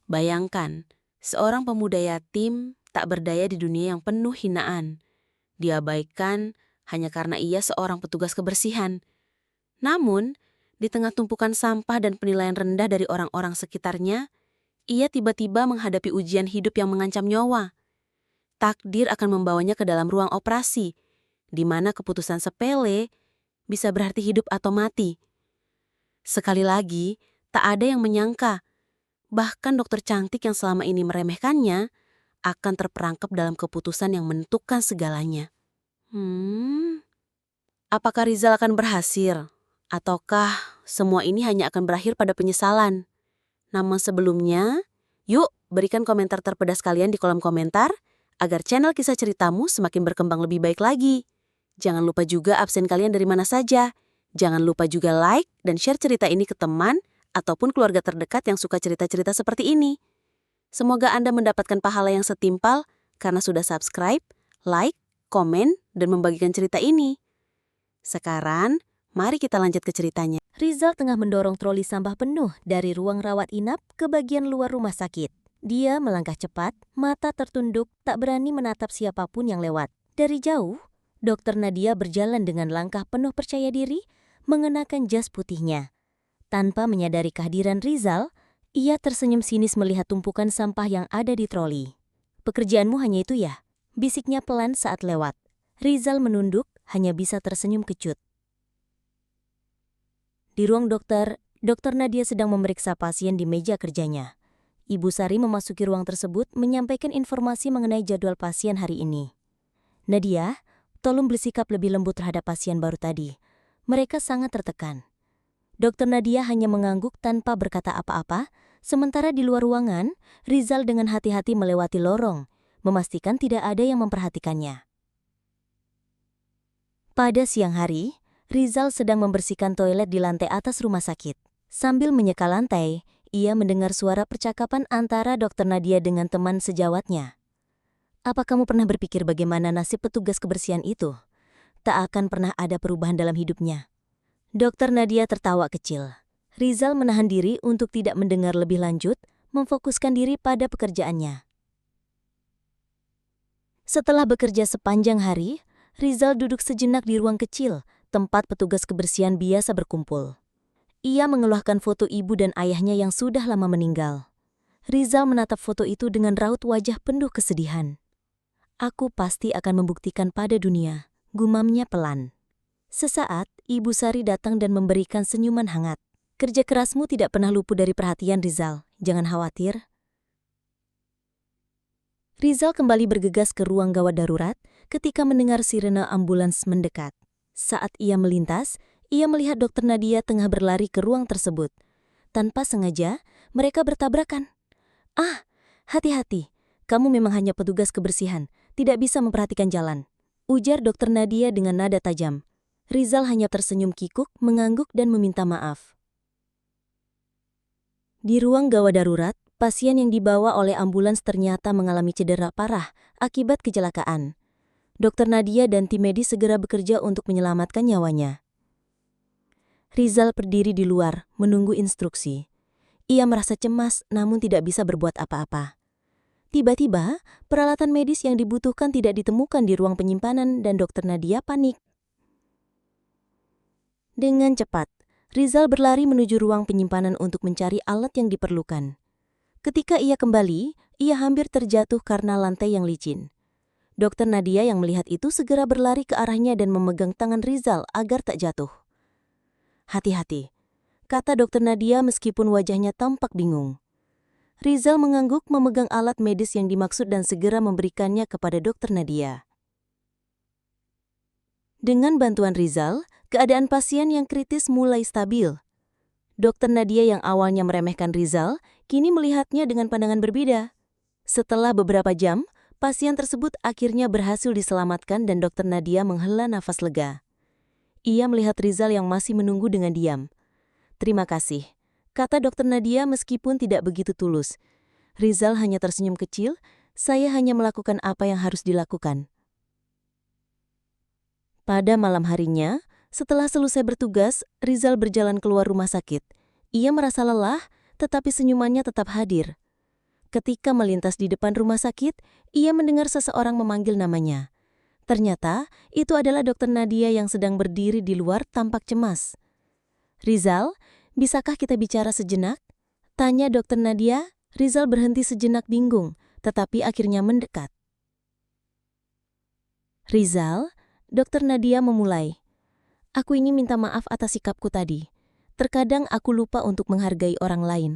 Bayangkan, seorang pemuda yatim tak berdaya di dunia yang penuh hinaan. Diabaikan hanya karena ia seorang petugas kebersihan. Namun, di tengah tumpukan sampah dan penilaian rendah dari orang-orang sekitarnya, ia tiba-tiba menghadapi ujian hidup yang mengancam nyawa. Takdir akan membawanya ke dalam ruang operasi, di mana keputusan sepele bisa berarti hidup atau mati. Sekali lagi, tak ada yang menyangka, bahkan dokter cantik yang selama ini meremehkannya akan terperangkap dalam keputusan yang menentukan segalanya. Apakah Rizal akan berhasil? Ataukah semua ini hanya akan berakhir pada penyesalan? Namun sebelumnya, yuk berikan komentar terpedas kalian di kolom komentar agar channel kisah ceritamu semakin berkembang lebih baik lagi. Jangan lupa juga absen kalian dari mana saja. Jangan lupa juga like dan share cerita ini ke teman ataupun keluarga terdekat yang suka cerita-cerita seperti ini. Semoga Anda mendapatkan pahala yang setimpal karena sudah subscribe, like, komen, dan membagikan cerita ini. Sekarang, mari kita lanjut ke ceritanya. Rizal tengah mendorong troli sampah penuh dari ruang rawat inap ke bagian luar rumah sakit. Dia melangkah cepat, mata tertunduk, tak berani menatap siapapun yang lewat. Dari jauh, Dokter Nadia berjalan dengan langkah penuh percaya diri, mengenakan jas putihnya. Tanpa menyadari kehadiran Rizal, ia tersenyum sinis melihat tumpukan sampah yang ada di troli. "Pekerjaanmu hanya itu ya?" bisiknya pelan saat lewat. Rizal menunduk, hanya bisa tersenyum kecut. Di ruang dokter, Dokter Nadia sedang memeriksa pasien di meja kerjanya. Ibu Sari memasuki ruang tersebut menyampaikan informasi mengenai jadwal pasien hari ini. "Nadia, tolong bersikap lebih lembut terhadap pasien baru tadi. Mereka sangat tertekan." Dokter Nadia hanya mengangguk tanpa berkata apa-apa, sementara di luar ruangan, Rizal dengan hati-hati melewati lorong, memastikan tidak ada yang memperhatikannya. Pada siang hari, Rizal sedang membersihkan toilet di lantai atas rumah sakit. Sambil menyeka lantai, ia mendengar suara percakapan antara Dokter Nadia dengan teman sejawatnya. "Apa kamu pernah berpikir bagaimana nasib petugas kebersihan itu? Tak akan pernah ada perubahan dalam hidupnya." Dokter Nadia tertawa kecil. Rizal menahan diri untuk tidak mendengar lebih lanjut, memfokuskan diri pada pekerjaannya. Setelah bekerja sepanjang hari, Rizal duduk sejenak di ruang kecil, tempat petugas kebersihan biasa berkumpul. Ia mengeluarkan foto ibu dan ayahnya yang sudah lama meninggal. Rizal menatap foto itu dengan raut wajah penuh kesedihan. "Aku pasti akan membuktikan pada dunia," gumamnya pelan. Sesaat, Ibu Sari datang dan memberikan senyuman hangat. "Kerja kerasmu tidak pernah luput dari perhatian, Rizal. Jangan khawatir." Rizal kembali bergegas ke ruang gawat darurat ketika mendengar sirene ambulans mendekat. Saat ia melintas, ia melihat Dokter Nadia tengah berlari ke ruang tersebut. Tanpa sengaja, mereka bertabrakan. "Ah, hati-hati. Kamu memang hanya petugas kebersihan, tidak bisa memperhatikan jalan," ujar Dokter Nadia dengan nada tajam. Rizal hanya tersenyum kikuk, mengangguk dan meminta maaf. Di ruang gawat darurat, pasien yang dibawa oleh ambulans ternyata mengalami cedera parah akibat kecelakaan. Dokter Nadia dan tim medis segera bekerja untuk menyelamatkan nyawanya. Rizal berdiri di luar, menunggu instruksi. Ia merasa cemas namun tidak bisa berbuat apa-apa. Tiba-tiba, peralatan medis yang dibutuhkan tidak ditemukan di ruang penyimpanan dan Dokter Nadia panik. Dengan cepat, Rizal berlari menuju ruang penyimpanan untuk mencari alat yang diperlukan. Ketika ia kembali, ia hampir terjatuh karena lantai yang licin. Dokter Nadia yang melihat itu segera berlari ke arahnya dan memegang tangan Rizal agar tak jatuh. "Hati-hati," kata Dokter Nadia meskipun wajahnya tampak bingung. Rizal mengangguk memegang alat medis yang dimaksud dan segera memberikannya kepada Dokter Nadia. Dengan bantuan Rizal, keadaan pasien yang kritis mulai stabil. Dokter Nadia yang awalnya meremehkan Rizal, kini melihatnya dengan pandangan berbeda. Setelah beberapa jam, pasien tersebut akhirnya berhasil diselamatkan dan Dokter Nadia menghela nafas lega. Ia melihat Rizal yang masih menunggu dengan diam. "Terima kasih," kata Dokter Nadia meskipun tidak begitu tulus. Rizal hanya tersenyum kecil, "Saya hanya melakukan apa yang harus dilakukan." Pada malam harinya, setelah selesai bertugas, Rizal berjalan keluar rumah sakit. Ia merasa lelah, tetapi senyumannya tetap hadir. Ketika melintas di depan rumah sakit, ia mendengar seseorang memanggil namanya. Ternyata, itu adalah Dokter Nadia yang sedang berdiri di luar tampak cemas. "Rizal, bisakah kita bicara sejenak?" tanya Dokter Nadia. Rizal berhenti sejenak bingung, tetapi akhirnya mendekat. "Rizal," Dokter Nadia memulai. "Aku ingin minta maaf atas sikapku tadi. Terkadang aku lupa untuk menghargai orang lain."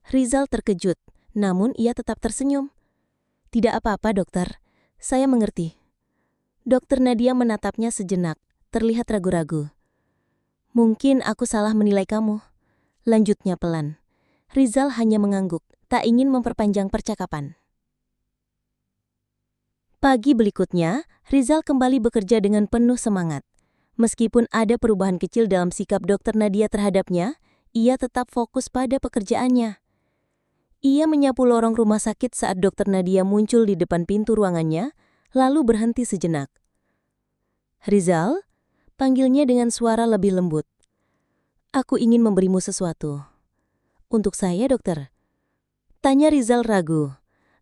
Rizal terkejut, namun ia tetap tersenyum. "Tidak apa-apa, dokter. Saya mengerti." Dokter Nadia menatapnya sejenak, terlihat ragu-ragu. "Mungkin aku salah menilai kamu," lanjutnya pelan. Rizal hanya mengangguk, tak ingin memperpanjang percakapan. Pagi berikutnya, Rizal kembali bekerja dengan penuh semangat. Meskipun ada perubahan kecil dalam sikap Dokter Nadia terhadapnya, ia tetap fokus pada pekerjaannya. Ia menyapu lorong rumah sakit saat Dokter Nadia muncul di depan pintu ruangannya, lalu berhenti sejenak. "Rizal?" panggilnya dengan suara lebih lembut. "Aku ingin memberimu sesuatu." "Untuk saya, dokter?" tanya Rizal ragu.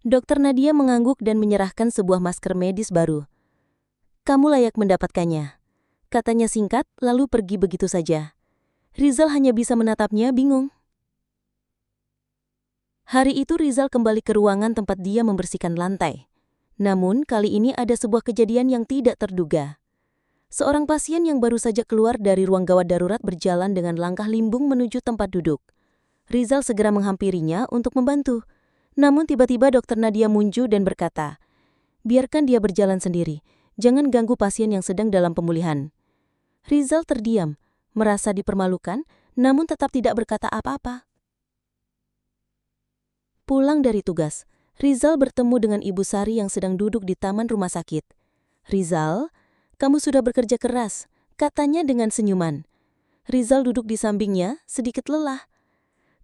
Dokter Nadia mengangguk dan menyerahkan sebuah masker medis baru. "Kamu layak mendapatkannya," katanya singkat, lalu pergi begitu saja. Rizal hanya bisa menatapnya bingung. Hari itu Rizal kembali ke ruangan tempat dia membersihkan lantai. Namun, kali ini ada sebuah kejadian yang tidak terduga. Seorang pasien yang baru saja keluar dari ruang gawat darurat berjalan dengan langkah limbung menuju tempat duduk. Rizal segera menghampirinya untuk membantu. Namun tiba-tiba Dokter Nadia muncul dan berkata, "Biarkan dia berjalan sendiri. Jangan ganggu pasien yang sedang dalam pemulihan." Rizal terdiam, merasa dipermalukan, namun tetap tidak berkata apa-apa. Pulang dari tugas, Rizal bertemu dengan Ibu Sari yang sedang duduk di taman rumah sakit. "Rizal, kamu sudah bekerja keras," katanya dengan senyuman. Rizal duduk di sampingnya, sedikit lelah.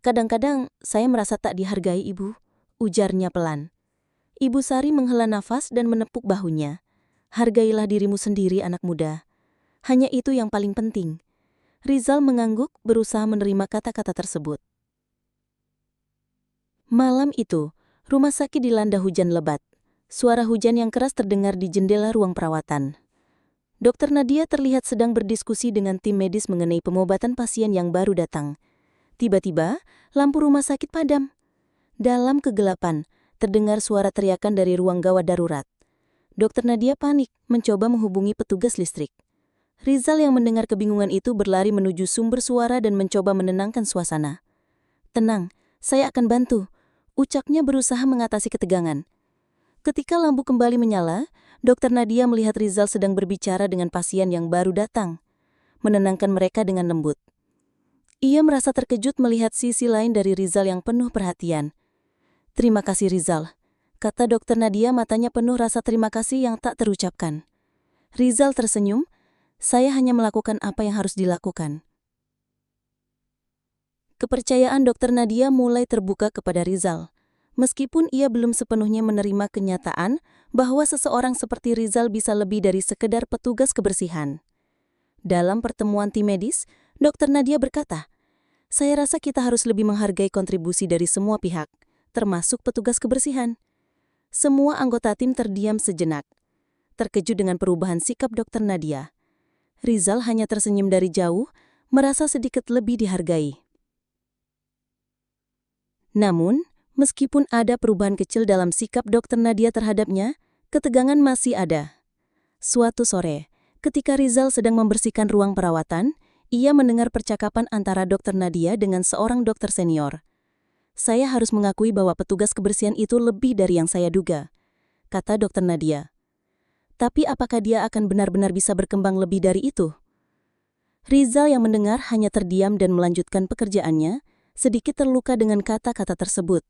"Kadang-kadang saya merasa tak dihargai, Ibu," ujarnya pelan. Ibu Sari menghela nafas dan menepuk bahunya. "Hargailah dirimu sendiri, anak muda. Hanya itu yang paling penting." Rizal mengangguk, berusaha menerima kata-kata tersebut. Malam itu, rumah sakit dilanda hujan lebat. Suara hujan yang keras terdengar di jendela ruang perawatan. Dokter Nadia terlihat sedang berdiskusi dengan tim medis mengenai pengobatan pasien yang baru datang. Tiba-tiba, lampu rumah sakit padam. Dalam kegelapan, terdengar suara teriakan dari ruang gawat darurat. Dokter Nadia panik, mencoba menghubungi petugas listrik. Rizal yang mendengar kebingungan itu berlari menuju sumber suara dan mencoba menenangkan suasana. "Tenang, saya akan bantu," ucapnya berusaha mengatasi ketegangan. Ketika lampu kembali menyala, Dokter Nadia melihat Rizal sedang berbicara dengan pasien yang baru datang, menenangkan mereka dengan lembut. Ia merasa terkejut melihat sisi lain dari Rizal yang penuh perhatian. "Terima kasih, Rizal," kata Dokter Nadia, matanya penuh rasa terima kasih yang tak terucapkan. Rizal tersenyum, "Saya hanya melakukan apa yang harus dilakukan." Kepercayaan Dokter Nadia mulai terbuka kepada Rizal. Meskipun ia belum sepenuhnya menerima kenyataan bahwa seseorang seperti Rizal bisa lebih dari sekedar petugas kebersihan. Dalam pertemuan tim medis, Dokter Nadia berkata, "Saya rasa kita harus lebih menghargai kontribusi dari semua pihak, termasuk petugas kebersihan." Semua anggota tim terdiam sejenak, terkejut dengan perubahan sikap Dokter Nadia. Rizal hanya tersenyum dari jauh, merasa sedikit lebih dihargai. Namun, meskipun ada perubahan kecil dalam sikap Dokter Nadia terhadapnya, ketegangan masih ada. Suatu sore, ketika Rizal sedang membersihkan ruang perawatan, ia mendengar percakapan antara Dokter Nadia dengan seorang dokter senior. "Saya harus mengakui bahwa petugas kebersihan itu lebih dari yang saya duga," kata Dokter Nadia. "Tapi apakah dia akan benar-benar bisa berkembang lebih dari itu?" Rizal yang mendengar hanya terdiam dan melanjutkan pekerjaannya, sedikit terluka dengan kata-kata tersebut.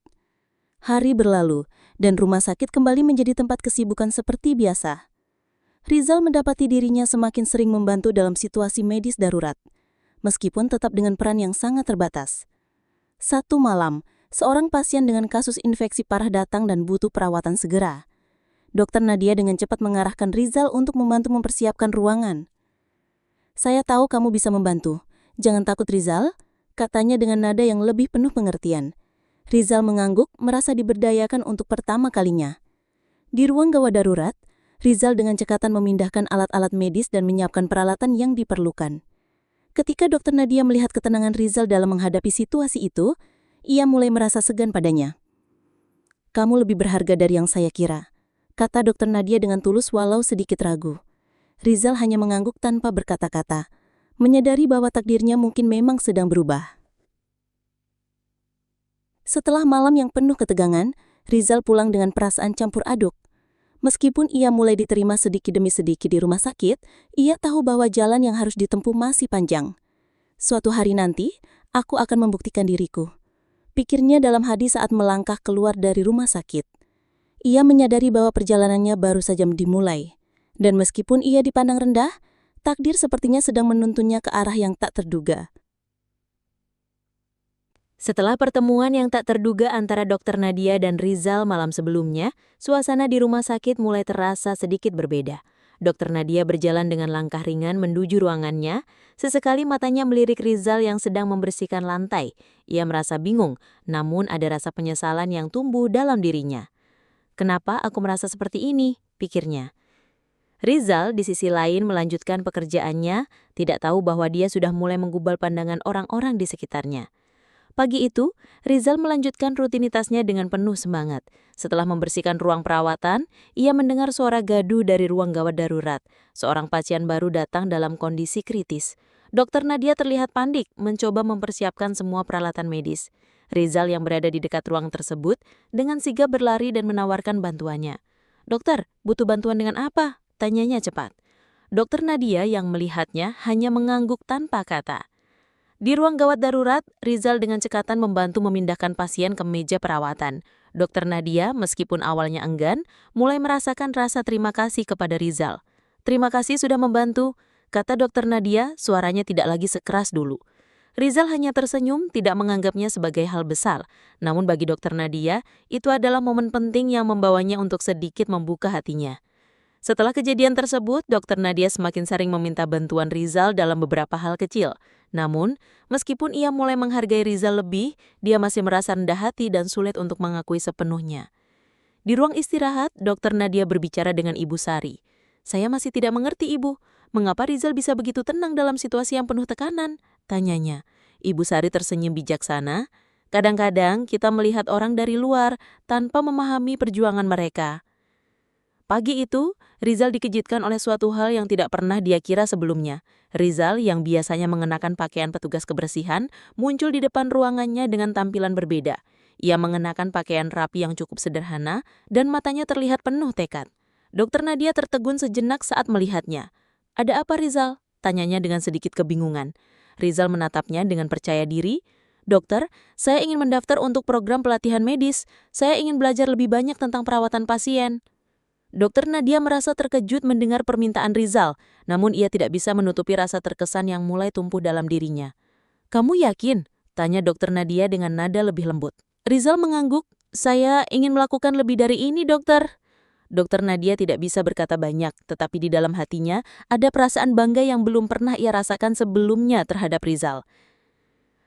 Hari berlalu, dan rumah sakit kembali menjadi tempat kesibukan seperti biasa. Rizal mendapati dirinya semakin sering membantu dalam situasi medis darurat, meskipun tetap dengan peran yang sangat terbatas. Satu malam, seorang pasien dengan kasus infeksi parah datang dan butuh perawatan segera. Dokter Nadia dengan cepat mengarahkan Rizal untuk membantu mempersiapkan ruangan. "Saya tahu kamu bisa membantu. Jangan takut, Rizal," katanya dengan nada yang lebih penuh pengertian. Rizal mengangguk, merasa diberdayakan untuk pertama kalinya. Di ruang gawat darurat, Rizal dengan cekatan memindahkan alat-alat medis dan menyiapkan peralatan yang diperlukan. Ketika Dokter Nadia melihat ketenangan Rizal dalam menghadapi situasi itu, ia mulai merasa segan padanya. "Kamu lebih berharga dari yang saya kira," kata Dokter Nadia dengan tulus walau sedikit ragu. Rizal hanya mengangguk tanpa berkata-kata, menyadari bahwa takdirnya mungkin memang sedang berubah. Setelah malam yang penuh ketegangan, Rizal pulang dengan perasaan campur aduk. Meskipun ia mulai diterima sedikit demi sedikit di rumah sakit, ia tahu bahwa jalan yang harus ditempuh masih panjang. "Suatu hari nanti, aku akan membuktikan diriku," pikirnya dalam hati saat melangkah keluar dari rumah sakit. Ia menyadari bahwa perjalanannya baru saja dimulai. Dan meskipun ia dipandang rendah, takdir sepertinya sedang menuntunnya ke arah yang tak terduga. Setelah pertemuan yang tak terduga antara Dokter Nadia dan Rizal malam sebelumnya, suasana di rumah sakit mulai terasa sedikit berbeda. Dokter Nadia berjalan dengan langkah ringan menuju ruangannya. Sesekali matanya melirik Rizal yang sedang membersihkan lantai. Ia merasa bingung, namun ada rasa penyesalan yang tumbuh dalam dirinya. "Kenapa aku merasa seperti ini?" pikirnya. Rizal di sisi lain melanjutkan pekerjaannya, tidak tahu bahwa dia sudah mulai menggubal pandangan orang-orang di sekitarnya. Pagi itu, Rizal melanjutkan rutinitasnya dengan penuh semangat. Setelah membersihkan ruang perawatan, ia mendengar suara gaduh dari ruang gawat darurat. Seorang pasien baru datang dalam kondisi kritis. Dokter Nadia terlihat panik, mencoba mempersiapkan semua peralatan medis. Rizal yang berada di dekat ruang tersebut, dengan sigap berlari dan menawarkan bantuannya. "Dokter, butuh bantuan dengan apa?" tanyanya cepat. Dokter Nadia yang melihatnya hanya mengangguk tanpa kata. Di ruang gawat darurat, Rizal dengan cekatan membantu memindahkan pasien ke meja perawatan. Dokter Nadia, meskipun awalnya enggan, mulai merasakan rasa terima kasih kepada Rizal. "Terima kasih sudah membantu," kata Dokter Nadia, suaranya tidak lagi sekeras dulu. Rizal hanya tersenyum, tidak menganggapnya sebagai hal besar. Namun bagi Dokter Nadia, itu adalah momen penting yang membawanya untuk sedikit membuka hatinya. Setelah kejadian tersebut, Dokter Nadia semakin sering meminta bantuan Rizal dalam beberapa hal kecil. Namun, meskipun ia mulai menghargai Rizal lebih, dia masih merasa rendah hati dan sulit untuk mengakui sepenuhnya. Di ruang istirahat, Dokter Nadia berbicara dengan Ibu Sari. "Saya masih tidak mengerti, Ibu. Mengapa Rizal bisa begitu tenang dalam situasi yang penuh tekanan?" tanyanya. Ibu Sari tersenyum bijaksana. "Kadang-kadang kita melihat orang dari luar tanpa memahami perjuangan mereka." Pagi itu, Rizal dikejutkan oleh suatu hal yang tidak pernah dia kira sebelumnya. Rizal yang biasanya mengenakan pakaian petugas kebersihan muncul di depan ruangannya dengan tampilan berbeda. Ia mengenakan pakaian rapi yang cukup sederhana dan matanya terlihat penuh tekad. Dokter Nadia tertegun sejenak saat melihatnya. "Ada apa, Rizal?" tanyanya dengan sedikit kebingungan. Rizal menatapnya dengan percaya diri. "Dokter, saya ingin mendaftar untuk program pelatihan medis. Saya ingin belajar lebih banyak tentang perawatan pasien." Dokter Nadia merasa terkejut mendengar permintaan Rizal, namun ia tidak bisa menutupi rasa terkesan yang mulai tumbuh dalam dirinya. "Kamu yakin?" tanya Dokter Nadia dengan nada lebih lembut. Rizal mengangguk. "Saya ingin melakukan lebih dari ini, dokter." Dokter Nadia tidak bisa berkata banyak, tetapi di dalam hatinya ada perasaan bangga yang belum pernah ia rasakan sebelumnya terhadap Rizal.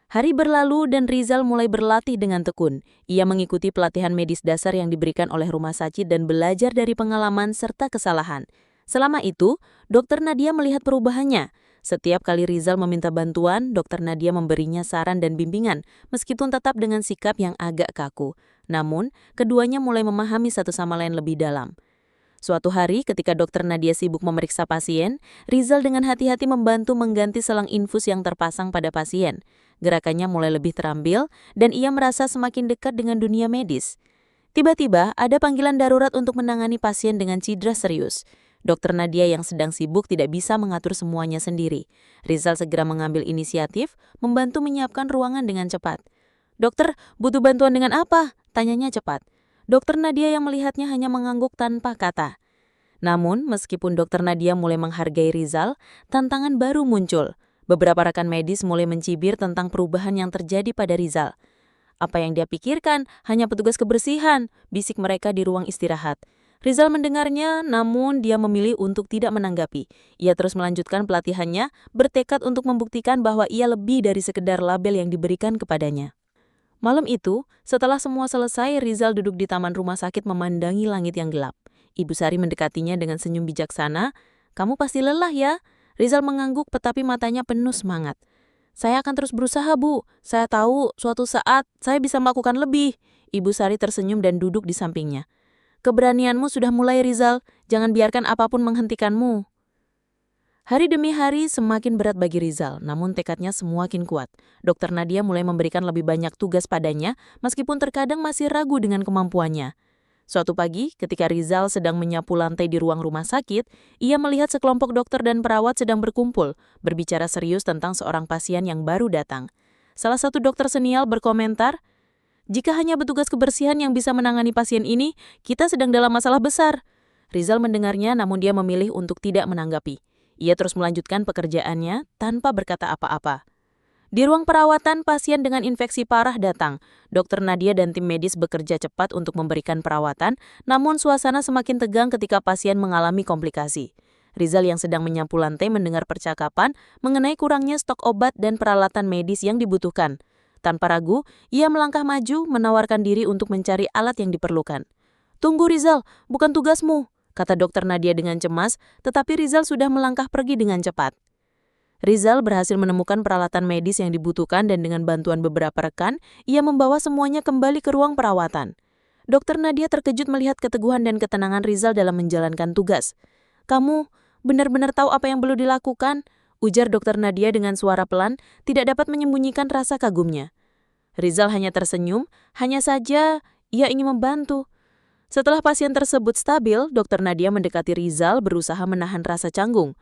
Hari berlalu dan Rizal mulai berlatih dengan tekun. Ia mengikuti pelatihan medis dasar yang diberikan oleh rumah sakit dan belajar dari pengalaman serta kesalahan. Selama itu, Dokter Nadia melihat perubahannya. Setiap kali Rizal meminta bantuan, Dokter Nadia memberinya saran dan bimbingan, meskipun tetap dengan sikap yang agak kaku. Namun, keduanya mulai memahami satu sama lain lebih dalam. Suatu hari, ketika Dokter Nadia sibuk memeriksa pasien, Rizal dengan hati-hati membantu mengganti selang infus yang terpasang pada pasien. Gerakannya mulai lebih terambil, dan ia merasa semakin dekat dengan dunia medis. Tiba-tiba, ada panggilan darurat untuk menangani pasien dengan cedera serius. Dokter Nadia yang sedang sibuk tidak bisa mengatur semuanya sendiri. Rizal segera mengambil inisiatif, membantu menyiapkan ruangan dengan cepat. "Dokter, butuh bantuan dengan apa?" tanyanya cepat. Dokter Nadia yang melihatnya hanya mengangguk tanpa kata. Namun, meskipun Dokter Nadia mulai menghargai Rizal, tantangan baru muncul. Beberapa rekan medis mulai mencibir tentang perubahan yang terjadi pada Rizal. "Apa yang dia pikirkan? Hanya petugas kebersihan," bisik mereka di ruang istirahat. Rizal mendengarnya, namun dia memilih untuk tidak menanggapi. Ia terus melanjutkan pelatihannya, bertekad untuk membuktikan bahwa ia lebih dari sekedar label yang diberikan kepadanya. Malam itu, setelah semua selesai, Rizal duduk di taman rumah sakit memandangi langit yang gelap. Ibu Sari mendekatinya dengan senyum bijaksana. "Kamu pasti lelah ya?" Rizal mengangguk tetapi matanya penuh semangat. "Saya akan terus berusaha, Bu. Saya tahu suatu saat saya bisa melakukan lebih." Ibu Sari tersenyum dan duduk di sampingnya. "Keberanianmu sudah mulai, Rizal. Jangan biarkan apapun menghentikanmu." Hari demi hari semakin berat bagi Rizal, namun tekadnya semakin kuat. Dokter Nadia mulai memberikan lebih banyak tugas padanya, meskipun terkadang masih ragu dengan kemampuannya. Suatu pagi, ketika Rizal sedang menyapu lantai di ruang rumah sakit, ia melihat sekelompok dokter dan perawat sedang berkumpul, berbicara serius tentang seorang pasien yang baru datang. Salah satu dokter senior berkomentar, "Jika hanya petugas kebersihan yang bisa menangani pasien ini, kita sedang dalam masalah besar." Rizal mendengarnya, namun dia memilih untuk tidak menanggapi. Ia terus melanjutkan pekerjaannya tanpa berkata apa-apa. Di ruang perawatan, pasien dengan infeksi parah datang. Dokter Nadia dan tim medis bekerja cepat untuk memberikan perawatan, namun suasana semakin tegang ketika pasien mengalami komplikasi. Rizal yang sedang menyapu lantai mendengar percakapan mengenai kurangnya stok obat dan peralatan medis yang dibutuhkan. Tanpa ragu, ia melangkah maju menawarkan diri untuk mencari alat yang diperlukan. "Tunggu Rizal, bukan tugasmu," kata dokter Nadia dengan cemas, tetapi Rizal sudah melangkah pergi dengan cepat. Rizal berhasil menemukan peralatan medis yang dibutuhkan dan dengan bantuan beberapa rekan, ia membawa semuanya kembali ke ruang perawatan. Dokter Nadia terkejut melihat keteguhan dan ketenangan Rizal dalam menjalankan tugas. "Kamu benar-benar tahu apa yang perlu dilakukan?" ujar dokter Nadia dengan suara pelan, tidak dapat menyembunyikan rasa kagumnya. Rizal hanya tersenyum, hanya saja ia ingin membantu. Setelah pasien tersebut stabil, dokter Nadia mendekati Rizal berusaha menahan rasa canggung.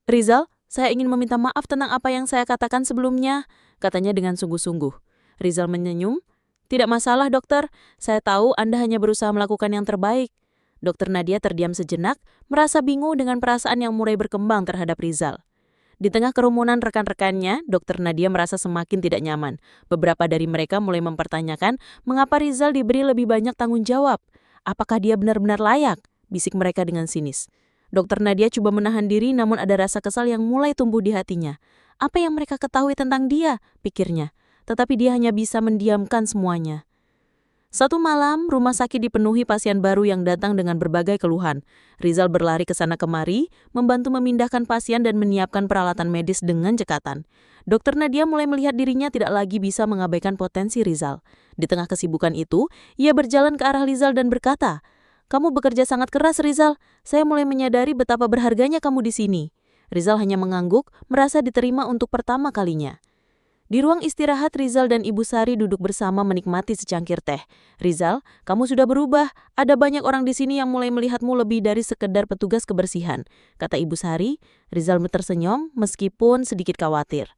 "Rizal, saya ingin meminta maaf tentang apa yang saya katakan sebelumnya," katanya dengan sungguh-sungguh. Rizal menyenyum. "Tidak masalah, dokter. Saya tahu Anda hanya berusaha melakukan yang terbaik." Dokter Nadia terdiam sejenak, merasa bingung dengan perasaan yang mulai berkembang terhadap Rizal. Di tengah kerumunan rekan-rekannya, dokter Nadia merasa semakin tidak nyaman. Beberapa dari mereka mulai mempertanyakan mengapa Rizal diberi lebih banyak tanggung jawab. "Apakah dia benar-benar layak?" bisik mereka dengan sinis. Dokter Nadia coba menahan diri, namun ada rasa kesal yang mulai tumbuh di hatinya. Apa yang mereka ketahui tentang dia, pikirnya. Tetapi dia hanya bisa mendiamkan semuanya. Satu malam, rumah sakit dipenuhi pasien baru yang datang dengan berbagai keluhan. Rizal berlari ke sana kemari, membantu memindahkan pasien dan menyiapkan peralatan medis dengan cekatan. Dokter Nadia mulai melihat dirinya tidak lagi bisa mengabaikan potensi Rizal. Di tengah kesibukan itu, ia berjalan ke arah Rizal dan berkata, "Kamu bekerja sangat keras, Rizal. Saya mulai menyadari betapa berharganya kamu di sini." Rizal hanya mengangguk, merasa diterima untuk pertama kalinya. Di ruang istirahat, Rizal dan Ibu Sari duduk bersama menikmati secangkir teh. "Rizal, kamu sudah berubah. Ada banyak orang di sini yang mulai melihatmu lebih dari sekedar petugas kebersihan," kata Ibu Sari. Rizal tersenyum meskipun sedikit khawatir.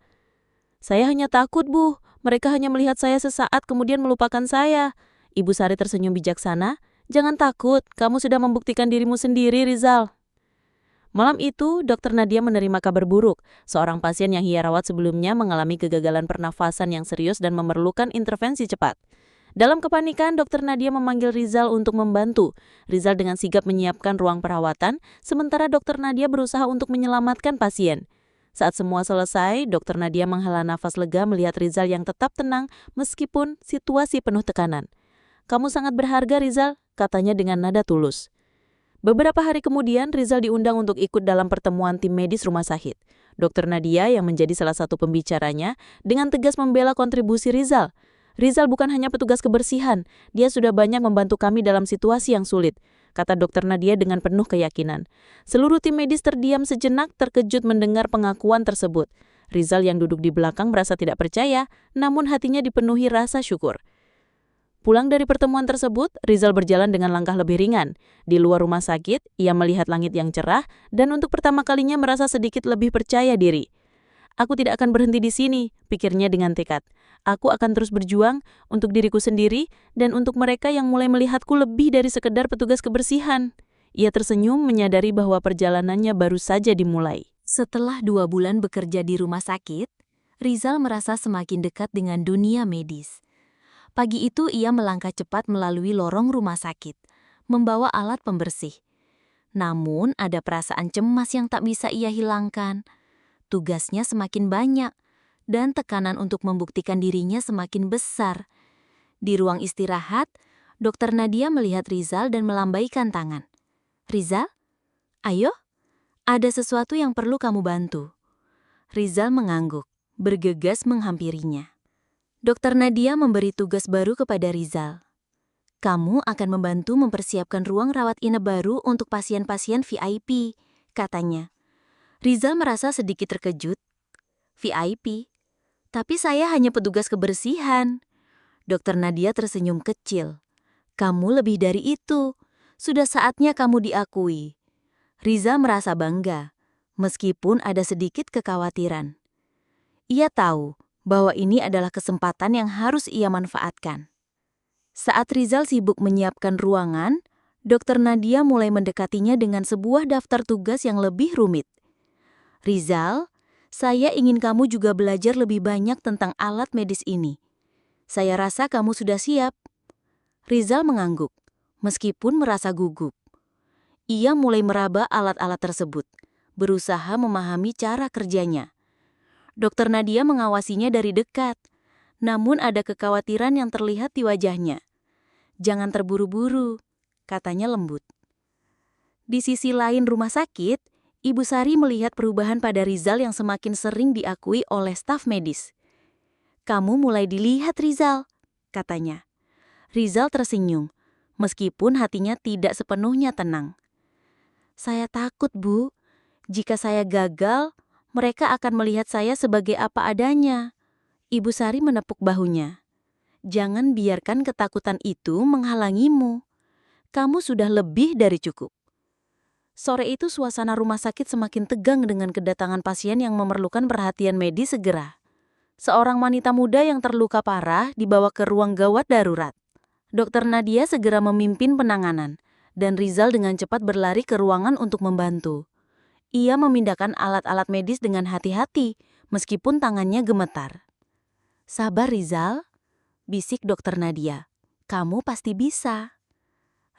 "Saya hanya takut, Bu. Mereka hanya melihat saya sesaat kemudian melupakan saya." Ibu Sari tersenyum bijaksana. "Jangan takut, kamu sudah membuktikan dirimu sendiri, Rizal." Malam itu, dokter Nadia menerima kabar buruk. Seorang pasien yang ia rawat sebelumnya mengalami kegagalan pernafasan yang serius dan memerlukan intervensi cepat. Dalam kepanikan, dokter Nadia memanggil Rizal untuk membantu. Rizal dengan sigap menyiapkan ruang perawatan, sementara dokter Nadia berusaha untuk menyelamatkan pasien. Saat semua selesai, dokter Nadia menghela nafas lega melihat Rizal yang tetap tenang meskipun situasi penuh tekanan. "Kamu sangat berharga, Rizal," katanya dengan nada tulus. Beberapa hari kemudian, Rizal diundang untuk ikut dalam pertemuan tim medis rumah sakit. Dokter Nadia yang menjadi salah satu pembicaranya dengan tegas membela kontribusi Rizal. "Rizal bukan hanya petugas kebersihan, dia sudah banyak membantu kami dalam situasi yang sulit," kata dokter Nadia dengan penuh keyakinan. Seluruh tim medis terdiam sejenak terkejut mendengar pengakuan tersebut. Rizal yang duduk di belakang merasa tidak percaya, namun hatinya dipenuhi rasa syukur. Pulang dari pertemuan tersebut, Rizal berjalan dengan langkah lebih ringan. Di luar rumah sakit, ia melihat langit yang cerah dan untuk pertama kalinya merasa sedikit lebih percaya diri. "Aku tidak akan berhenti di sini," pikirnya dengan tekad. "Aku akan terus berjuang untuk diriku sendiri dan untuk mereka yang mulai melihatku lebih dari sekedar petugas kebersihan." Ia tersenyum menyadari bahwa perjalanannya baru saja dimulai. Setelah 2 bulan bekerja di rumah sakit, Rizal merasa semakin dekat dengan dunia medis. Pagi itu ia melangkah cepat melalui lorong rumah sakit, membawa alat pembersih. Namun ada perasaan cemas yang tak bisa ia hilangkan. Tugasnya semakin banyak, dan tekanan untuk membuktikan dirinya semakin besar. Di ruang istirahat, Dokter Nadia melihat Rizal dan melambaikan tangan. "Rizal, ayo, ada sesuatu yang perlu kamu bantu." Rizal mengangguk, bergegas menghampirinya. Dokter Nadia memberi tugas baru kepada Rizal. "Kamu akan membantu mempersiapkan ruang rawat inap baru untuk pasien-pasien VIP," katanya. Rizal merasa sedikit terkejut. "VIP? Tapi saya hanya petugas kebersihan." Dokter Nadia tersenyum kecil. "Kamu lebih dari itu. Sudah saatnya kamu diakui." Rizal merasa bangga, meskipun ada sedikit kekhawatiran. Ia tahu bahwa ini adalah kesempatan yang harus ia manfaatkan. Saat Rizal sibuk menyiapkan ruangan, Dokter Nadia mulai mendekatinya dengan sebuah daftar tugas yang lebih rumit. "Rizal, saya ingin kamu juga belajar lebih banyak tentang alat medis ini. Saya rasa kamu sudah siap." Rizal mengangguk, meskipun merasa gugup. Ia mulai meraba alat-alat tersebut, berusaha memahami cara kerjanya. Dokter Nadia mengawasinya dari dekat, namun ada kekhawatiran yang terlihat di wajahnya. "Jangan terburu-buru," katanya lembut. Di sisi lain rumah sakit, Ibu Sari melihat perubahan pada Rizal yang semakin sering diakui oleh staf medis. "Kamu mulai dilihat, Rizal," katanya. Rizal tersenyum, meskipun hatinya tidak sepenuhnya tenang. "Saya takut, Bu. Jika saya gagal, mereka akan melihat saya sebagai apa adanya." Ibu Sari menepuk bahunya. "Jangan biarkan ketakutan itu menghalangimu. Kamu sudah lebih dari cukup." Sore itu suasana rumah sakit semakin tegang dengan kedatangan pasien yang memerlukan perhatian medis segera. Seorang wanita muda yang terluka parah dibawa ke ruang gawat darurat. Dokter Nadia segera memimpin penanganan, dan Rizal dengan cepat berlari ke ruangan untuk membantu. Ia memindahkan alat-alat medis dengan hati-hati, meskipun tangannya gemetar. "Sabar, Rizal," bisik Dokter Nadia. "Kamu pasti bisa."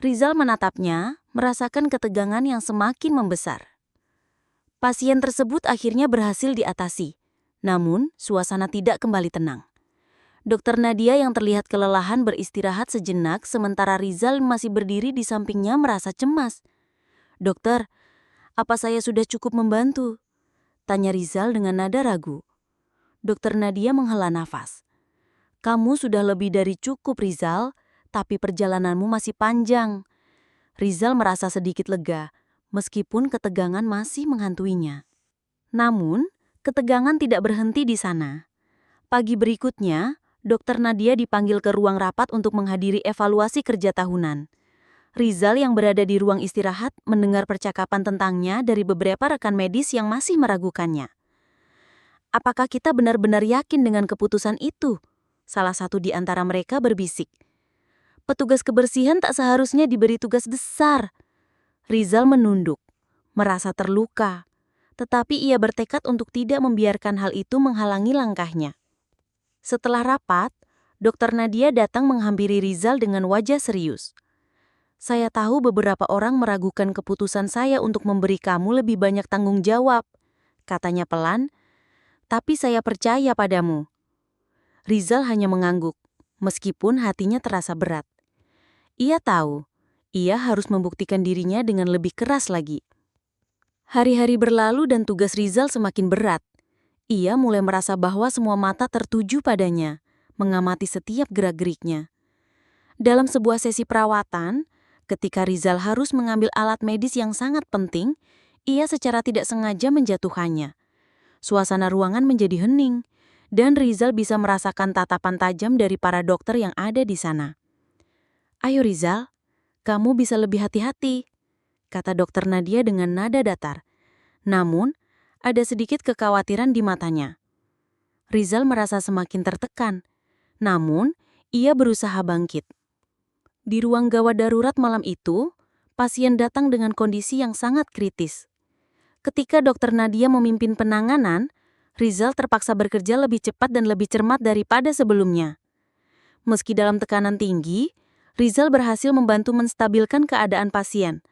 Rizal menatapnya, merasakan ketegangan yang semakin membesar. Pasien tersebut akhirnya berhasil diatasi, namun suasana tidak kembali tenang. Dokter Nadia yang terlihat kelelahan beristirahat sejenak sementara Rizal masih berdiri di sampingnya merasa cemas. "Dokter, apa saya sudah cukup membantu?" tanya Rizal dengan nada ragu. Dokter Nadia menghela nafas. "Kamu sudah lebih dari cukup, Rizal, tapi perjalananmu masih panjang." Rizal merasa sedikit lega, meskipun ketegangan masih menghantuinya. Namun, ketegangan tidak berhenti di sana. Pagi berikutnya, Dokter Nadia dipanggil ke ruang rapat untuk menghadiri evaluasi kerja tahunan. Rizal yang berada di ruang istirahat mendengar percakapan tentangnya dari beberapa rekan medis yang masih meragukannya. "Apakah kita benar-benar yakin dengan keputusan itu?" Salah satu di antara mereka berbisik. "Petugas kebersihan tak seharusnya diberi tugas besar." Rizal menunduk, merasa terluka, tetapi ia bertekad untuk tidak membiarkan hal itu menghalangi langkahnya. Setelah rapat, Dokter Nadia datang menghampiri Rizal dengan wajah serius. "Saya tahu beberapa orang meragukan keputusan saya untuk memberi kamu lebih banyak tanggung jawab," katanya pelan, "tapi saya percaya padamu." Rizal hanya mengangguk, meskipun hatinya terasa berat. Ia tahu, ia harus membuktikan dirinya dengan lebih keras lagi. Hari-hari berlalu dan tugas Rizal semakin berat. Ia mulai merasa bahwa semua mata tertuju padanya, mengamati setiap gerak-geriknya. Dalam sebuah sesi perawatan, ketika Rizal harus mengambil alat medis yang sangat penting, ia secara tidak sengaja menjatuhkannya. Suasana ruangan menjadi hening, dan Rizal bisa merasakan tatapan tajam dari para dokter yang ada di sana. "Ayo Rizal, kamu bisa lebih hati-hati," kata Dokter Nadia dengan nada datar. Namun, ada sedikit kekhawatiran di matanya. Rizal merasa semakin tertekan, namun ia berusaha bangkit. Di ruang gawat darurat malam itu, pasien datang dengan kondisi yang sangat kritis. Ketika Dokter Nadia memimpin penanganan, Rizal terpaksa bekerja lebih cepat dan lebih cermat daripada sebelumnya. Meski dalam tekanan tinggi, Rizal berhasil membantu menstabilkan keadaan pasien.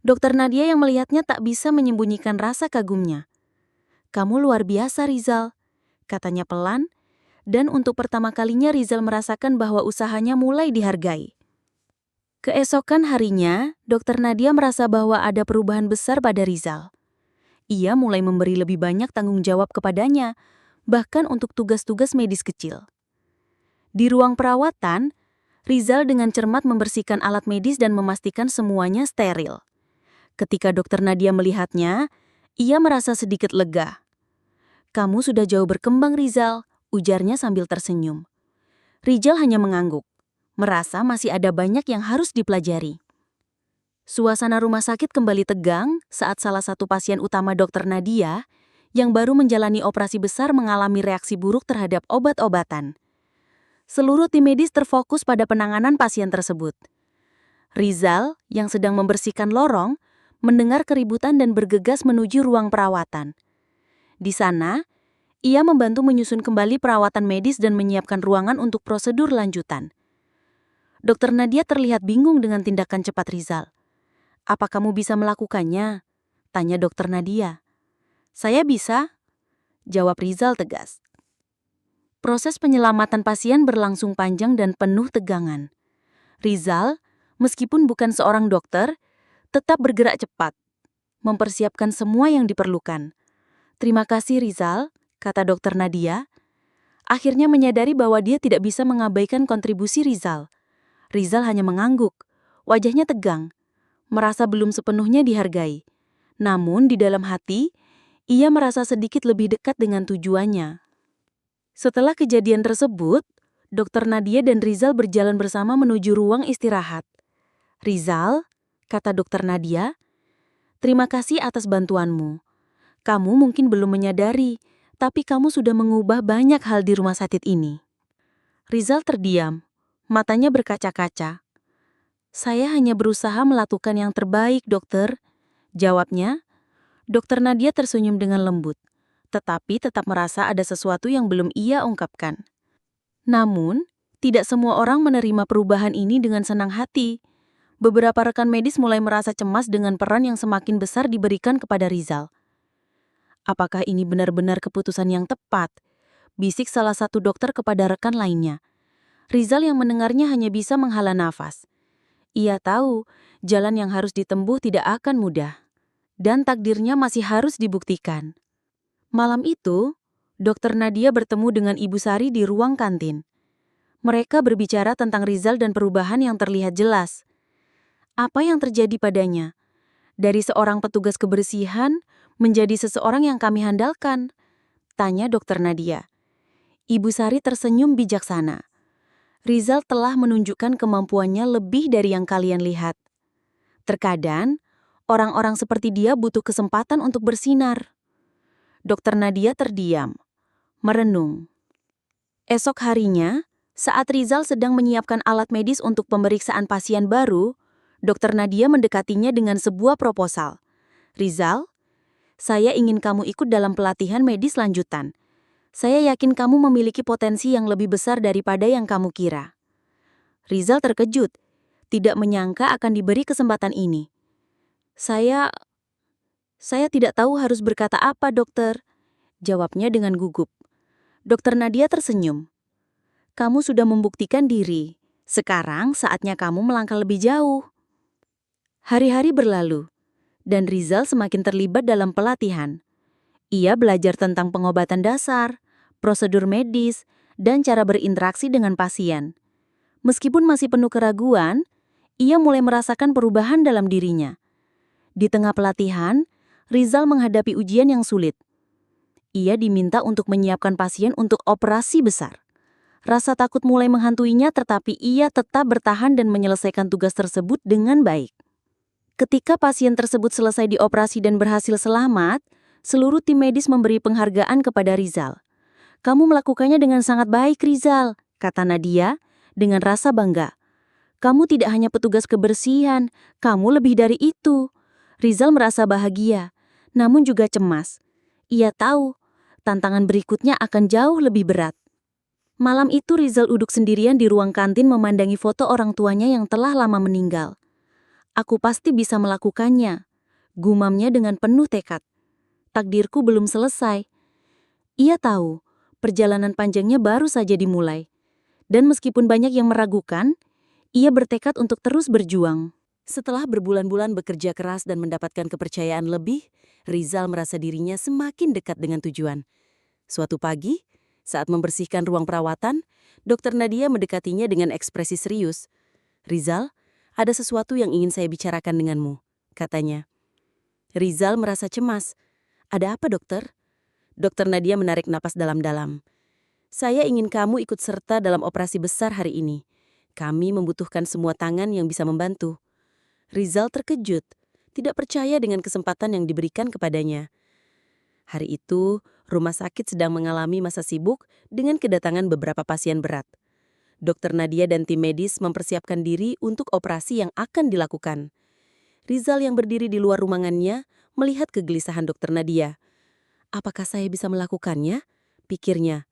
Dokter Nadia yang melihatnya tak bisa menyembunyikan rasa kagumnya. "Kamu luar biasa, Rizal," katanya pelan, Dan untuk pertama kalinya Rizal merasakan bahwa usahanya mulai dihargai. Keesokan harinya, Dokter Nadia merasa bahwa ada perubahan besar pada Rizal. Ia mulai memberi lebih banyak tanggung jawab kepadanya, bahkan untuk tugas-tugas medis kecil. Di ruang perawatan, Rizal dengan cermat membersihkan alat medis dan memastikan semuanya steril. Ketika Dokter Nadia melihatnya, ia merasa sedikit lega. "Kamu sudah jauh berkembang, Rizal," ujarnya sambil tersenyum. Rizal hanya mengangguk, merasa masih ada banyak yang harus dipelajari. Suasana rumah sakit kembali tegang saat salah satu pasien utama Dokter Nadia, yang baru menjalani operasi besar, mengalami reaksi buruk terhadap obat-obatan. Seluruh tim medis terfokus pada penanganan pasien tersebut. Rizal, yang sedang membersihkan lorong, mendengar keributan dan bergegas menuju ruang perawatan. Di sana, ia membantu menyusun kembali perawatan medis dan menyiapkan ruangan untuk prosedur lanjutan. Dokter Nadia terlihat bingung dengan tindakan cepat Rizal. "Apa kamu bisa melakukannya?" tanya Dokter Nadia. "Saya bisa," jawab Rizal tegas. Proses penyelamatan pasien berlangsung panjang dan penuh tegangan. Rizal, meskipun bukan seorang dokter, tetap bergerak cepat, mempersiapkan semua yang diperlukan. "Terima kasih Rizal," kata Dokter Nadia. Akhirnya menyadari bahwa dia tidak bisa mengabaikan kontribusi Rizal. Rizal hanya mengangguk, wajahnya tegang, merasa belum sepenuhnya dihargai. Namun di dalam hati, ia merasa sedikit lebih dekat dengan tujuannya. Setelah kejadian tersebut, Dokter Nadia dan Rizal berjalan bersama menuju ruang istirahat. "Rizal," kata Dokter Nadia, "terima kasih atas bantuanmu. Kamu mungkin belum menyadari, tapi kamu sudah mengubah banyak hal di rumah sakit ini." Rizal terdiam, matanya berkaca-kaca. "Saya hanya berusaha melakukan yang terbaik, dokter," jawabnya. Dokter Nadia tersenyum dengan lembut, tetapi tetap merasa ada sesuatu yang belum ia ungkapkan. Namun, tidak semua orang menerima perubahan ini dengan senang hati. Beberapa rekan medis mulai merasa cemas dengan peran yang semakin besar diberikan kepada Rizal. "Apakah ini benar-benar keputusan yang tepat?" bisik salah satu dokter kepada rekan lainnya. Rizal yang mendengarnya hanya bisa menghela nafas. Ia tahu jalan yang harus ditempuh tidak akan mudah, dan takdirnya masih harus dibuktikan. Malam itu, Dokter Nadia bertemu dengan Ibu Sari di ruang kantin. Mereka berbicara tentang Rizal dan perubahan yang terlihat jelas. "Apa yang terjadi padanya? Dari seorang petugas kebersihan menjadi seseorang yang kami handalkan?" tanya Dokter Nadia. Ibu Sari tersenyum bijaksana. "Rizal telah menunjukkan kemampuannya lebih dari yang kalian lihat. Terkadang, orang-orang seperti dia butuh kesempatan untuk bersinar." Dokter Nadia terdiam, merenung. Esok harinya, saat Rizal sedang menyiapkan alat medis untuk pemeriksaan pasien baru, Dokter Nadia mendekatinya dengan sebuah proposal. "Rizal, saya ingin kamu ikut dalam pelatihan medis lanjutan. Saya yakin kamu memiliki potensi yang lebih besar daripada yang kamu kira." Rizal terkejut, tidak menyangka akan diberi kesempatan ini. Saya tidak tahu harus berkata apa, dokter," jawabnya dengan gugup. Dokter Nadia tersenyum. "Kamu sudah membuktikan diri. Sekarang saatnya kamu melangkah lebih jauh." Hari-hari berlalu, dan Rizal semakin terlibat dalam pelatihan. Ia belajar tentang pengobatan dasar, prosedur medis, dan cara berinteraksi dengan pasien. Meskipun masih penuh keraguan, ia mulai merasakan perubahan dalam dirinya. Di tengah pelatihan, Rizal menghadapi ujian yang sulit. Ia diminta untuk menyiapkan pasien untuk operasi besar. Rasa takut mulai menghantuinya, tetapi ia tetap bertahan dan menyelesaikan tugas tersebut dengan baik. Ketika pasien tersebut selesai dioperasi dan berhasil selamat, seluruh tim medis memberi penghargaan kepada Rizal. "Kamu melakukannya dengan sangat baik, Rizal," kata Nadia dengan rasa bangga. "Kamu tidak hanya petugas kebersihan, kamu lebih dari itu." Rizal merasa bahagia, namun juga cemas. Ia tahu, tantangan berikutnya akan jauh lebih berat. Malam itu Rizal duduk sendirian di ruang kantin memandangi foto orang tuanya yang telah lama meninggal. "Aku pasti bisa melakukannya," gumamnya dengan penuh tekad. "Takdirku belum selesai." Ia tahu, Perjalanan panjangnya baru saja dimulai. Dan meskipun banyak yang meragukan, ia bertekad untuk terus berjuang. Setelah berbulan-bulan bekerja keras dan mendapatkan kepercayaan lebih, Rizal merasa dirinya semakin dekat dengan tujuan. Suatu pagi, saat membersihkan ruang perawatan, Dokter Nadia mendekatinya dengan ekspresi serius. "Rizal, ada sesuatu yang ingin saya bicarakan denganmu," katanya. Rizal merasa cemas. "Ada apa, dokter?" Dokter Nadia menarik napas dalam-dalam. "Saya ingin kamu ikut serta dalam operasi besar hari ini. Kami membutuhkan semua tangan yang bisa membantu." Rizal terkejut, tidak percaya dengan kesempatan yang diberikan kepadanya. Hari itu, rumah sakit sedang mengalami masa sibuk dengan kedatangan beberapa pasien berat. Dokter Nadia dan tim medis mempersiapkan diri untuk operasi yang akan dilakukan. Rizal yang berdiri di luar ruangannya melihat kegelisahan Dokter Nadia. "Apakah saya bisa melakukannya?" pikirnya.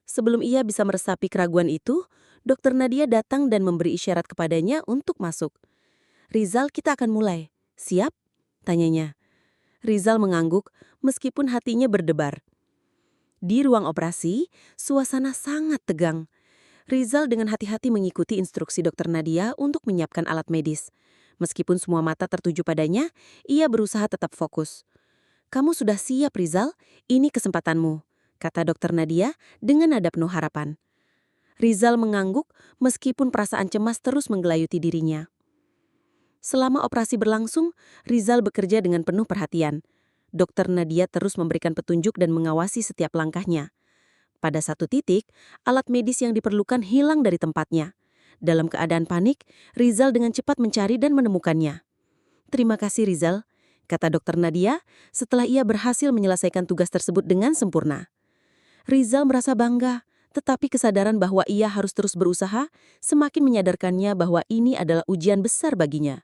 Sebelum ia bisa meresapi keraguan itu, Dokter Nadia datang dan memberi isyarat kepadanya untuk masuk. "Rizal, kita akan mulai. Siap?" tanyanya. Rizal mengangguk meskipun hatinya berdebar. Di ruang operasi, suasana sangat tegang. Rizal dengan hati-hati mengikuti instruksi Dokter Nadia untuk menyiapkan alat medis. Meskipun semua mata tertuju padanya, ia berusaha tetap fokus. "Kamu sudah siap, Rizal? Ini kesempatanmu," kata Dokter Nadia dengan nada penuh harapan. Rizal mengangguk meskipun perasaan cemas terus menggelayuti dirinya. Selama operasi berlangsung, Rizal bekerja dengan penuh perhatian. Dokter Nadia terus memberikan petunjuk dan mengawasi setiap langkahnya. Pada satu titik, alat medis yang diperlukan hilang dari tempatnya. Dalam keadaan panik, Rizal dengan cepat mencari dan menemukannya. "Terima kasih, Rizal," kata Dokter Nadia setelah ia berhasil menyelesaikan tugas tersebut dengan sempurna. Rizal merasa bangga, tetapi kesadaran bahwa ia harus terus berusaha semakin menyadarkannya bahwa ini adalah ujian besar baginya.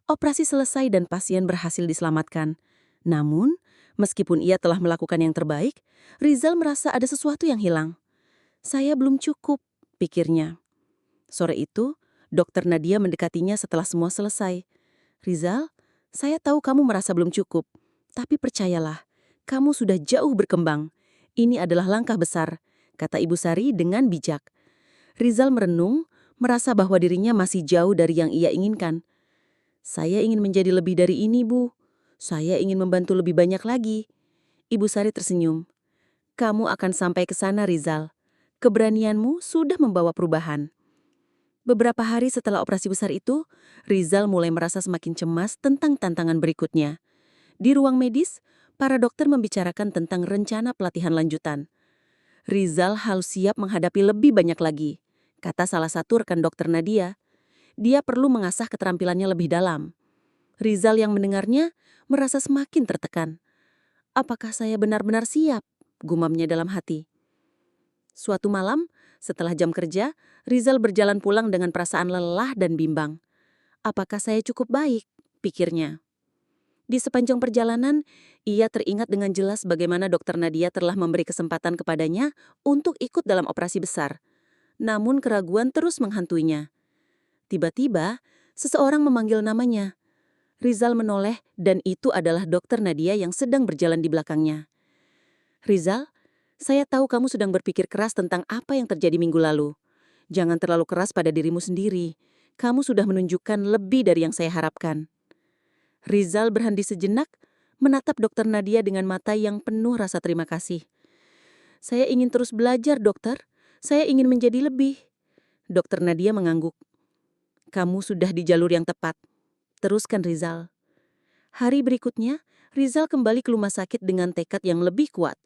Operasi selesai dan pasien berhasil diselamatkan. Namun, meskipun ia telah melakukan yang terbaik, Rizal merasa ada sesuatu yang hilang. "Saya belum cukup," pikirnya. Sore itu, Dokter Nadia mendekatinya setelah semua selesai. "Rizal, saya tahu kamu merasa belum cukup, tapi percayalah, kamu sudah jauh berkembang. Ini adalah langkah besar," kata Ibu Sari dengan bijak. Rizal merenung, merasa bahwa dirinya masih jauh dari yang ia inginkan. "Saya ingin menjadi lebih dari ini, Bu. Saya ingin membantu lebih banyak lagi." Ibu Sari tersenyum. "Kamu akan sampai ke sana, Rizal. Keberanianmu sudah membawa perubahan." Beberapa hari setelah operasi besar itu, Rizal mulai merasa semakin cemas tentang tantangan berikutnya. Di ruang medis, para dokter membicarakan tentang rencana pelatihan lanjutan. "Rizal harus siap menghadapi lebih banyak lagi," kata salah satu rekan Dokter Nadia. "Dia perlu mengasah keterampilannya lebih dalam." Rizal yang mendengarnya merasa semakin tertekan. "Apakah saya benar-benar siap?" gumamnya dalam hati. Suatu malam, setelah jam kerja, Rizal berjalan pulang dengan perasaan lelah dan bimbang. "Apakah saya cukup baik?" pikirnya. Di sepanjang perjalanan, ia teringat dengan jelas bagaimana Dokter Nadia telah memberi kesempatan kepadanya untuk ikut dalam operasi besar. Namun keraguan terus menghantuinya. Tiba-tiba, seseorang memanggil namanya. Rizal menoleh dan itu adalah Dokter Nadia yang sedang berjalan di belakangnya. "Rizal, saya tahu kamu sedang berpikir keras tentang apa yang terjadi minggu lalu. Jangan terlalu keras pada dirimu sendiri. Kamu sudah menunjukkan lebih dari yang saya harapkan." Rizal berhenti sejenak, menatap Dokter Nadia dengan mata yang penuh rasa terima kasih. "Saya ingin terus belajar, dokter. Saya ingin menjadi lebih." Dokter Nadia mengangguk. "Kamu sudah di jalur yang tepat. Teruskan, Rizal." Hari berikutnya, Rizal kembali ke rumah sakit dengan tekad yang lebih kuat.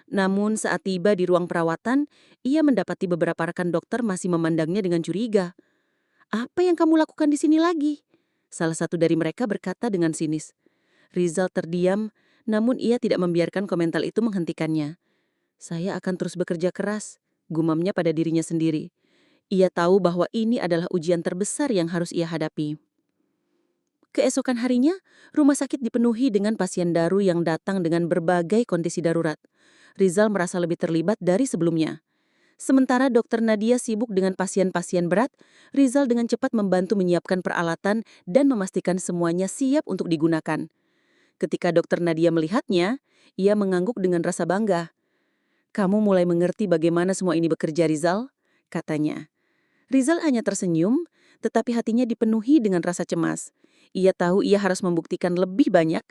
Namun saat tiba di ruang perawatan, ia mendapati beberapa rekan dokter masih memandangnya dengan curiga. "Apa yang kamu lakukan di sini lagi?" salah satu dari mereka berkata dengan sinis. Rizal terdiam, namun ia tidak membiarkan komentar itu menghentikannya. "Saya akan terus bekerja keras," gumamnya pada dirinya sendiri. Ia tahu bahwa ini adalah ujian terbesar yang harus ia hadapi. Keesokan harinya, rumah sakit dipenuhi dengan pasien daru yang datang dengan berbagai kondisi darurat. Rizal merasa lebih terlibat dari sebelumnya. Sementara Dokter Nadia sibuk dengan pasien-pasien berat, Rizal dengan cepat membantu menyiapkan peralatan dan memastikan semuanya siap untuk digunakan. Ketika Dokter Nadia melihatnya, ia mengangguk dengan rasa bangga. Kamu mulai mengerti bagaimana semua ini bekerja, Rizal, katanya. Rizal hanya tersenyum, tetapi hatinya dipenuhi dengan rasa cemas. Ia tahu ia harus membuktikan lebih banyak.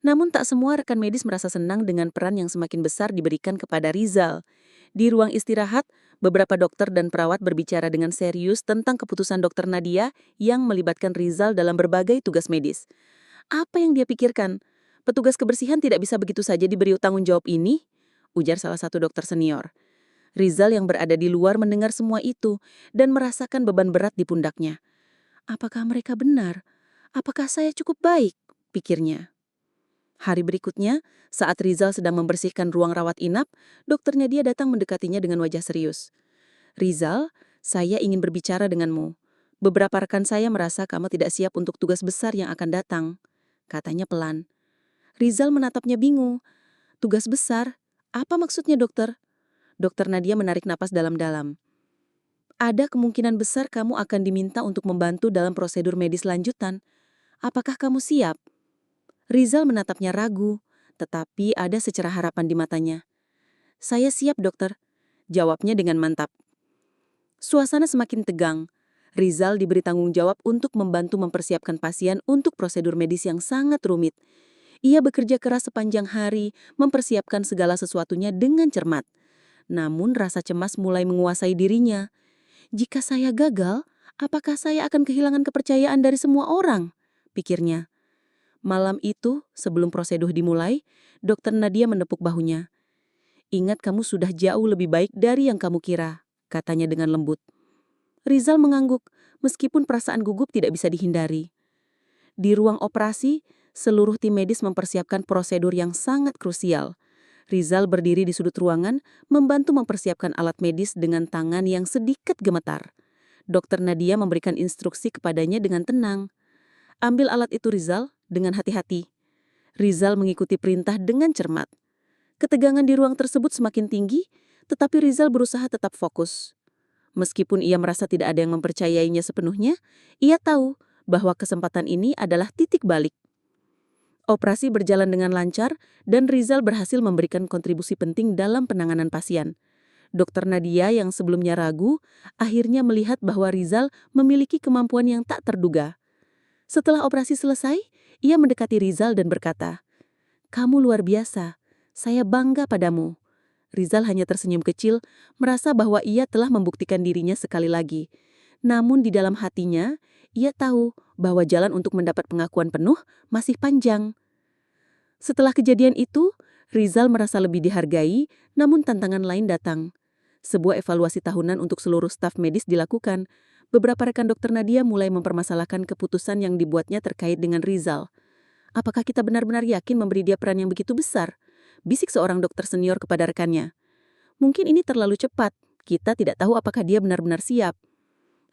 Namun tak semua rekan medis merasa senang dengan peran yang semakin besar diberikan kepada Rizal. Di ruang istirahat, beberapa dokter dan perawat berbicara dengan serius tentang keputusan Dokter Nadia yang melibatkan Rizal dalam berbagai tugas medis. Apa yang dia pikirkan? Petugas kebersihan tidak bisa begitu saja diberi tanggung jawab ini? Ujar salah satu dokter senior. Rizal yang berada di luar mendengar semua itu dan merasakan beban berat di pundaknya. Apakah mereka benar? Apakah saya cukup baik? Pikirnya. Hari berikutnya, saat Rizal sedang membersihkan ruang rawat inap, dokternya dia datang mendekatinya dengan wajah serius. Rizal, saya ingin berbicara denganmu. Beberapa rekan saya merasa kamu tidak siap untuk tugas besar yang akan datang, katanya pelan. Rizal menatapnya bingung. Tugas besar? Apa maksudnya, dokter? Dokter Nadia menarik napas dalam-dalam. Ada kemungkinan besar kamu akan diminta untuk membantu dalam prosedur medis lanjutan. Apakah kamu siap? Rizal menatapnya ragu, tetapi ada secerah harapan di matanya. Saya siap, dokter, jawabnya dengan mantap. Suasana semakin tegang. Rizal diberi tanggung jawab untuk membantu mempersiapkan pasien untuk prosedur medis yang sangat rumit. Ia bekerja keras sepanjang hari, mempersiapkan segala sesuatunya dengan cermat. Namun rasa cemas mulai menguasai dirinya. Jika saya gagal, apakah saya akan kehilangan kepercayaan dari semua orang? Pikirnya. Malam itu, sebelum prosedur dimulai, Dokter Nadia menepuk bahunya. Ingat kamu sudah jauh lebih baik dari yang kamu kira, katanya dengan lembut. Rizal mengangguk, meskipun perasaan gugup tidak bisa dihindari. Di ruang operasi, seluruh tim medis mempersiapkan prosedur yang sangat krusial. Rizal berdiri di sudut ruangan, membantu mempersiapkan alat medis dengan tangan yang sedikit gemetar. Dokter Nadia memberikan instruksi kepadanya dengan tenang. Ambil alat itu, Rizal, dengan hati-hati. Rizal mengikuti perintah dengan cermat. Ketegangan di ruang tersebut semakin tinggi, tetapi Rizal berusaha tetap fokus. Meskipun ia merasa tidak ada yang mempercayainya sepenuhnya, ia tahu bahwa kesempatan ini adalah titik balik. Operasi berjalan dengan lancar dan Rizal berhasil memberikan kontribusi penting dalam penanganan pasien. Dokter Nadia yang sebelumnya ragu, akhirnya melihat bahwa Rizal memiliki kemampuan yang tak terduga. Setelah operasi selesai, ia mendekati Rizal dan berkata, "Kamu luar biasa, saya bangga padamu." Rizal hanya tersenyum kecil, merasa bahwa ia telah membuktikan dirinya sekali lagi. Namun di dalam hatinya, ia tahu bahwa jalan untuk mendapat pengakuan penuh masih panjang. Setelah kejadian itu, Rizal merasa lebih dihargai, namun tantangan lain datang. Sebuah evaluasi tahunan untuk seluruh staf medis dilakukan. Beberapa rekan dokter Nadia mulai mempermasalahkan keputusan yang dibuatnya terkait dengan Rizal. Apakah kita benar-benar yakin memberi dia peran yang begitu besar? Bisik seorang dokter senior kepada rekannya. Mungkin ini terlalu cepat, kita tidak tahu apakah dia benar-benar siap.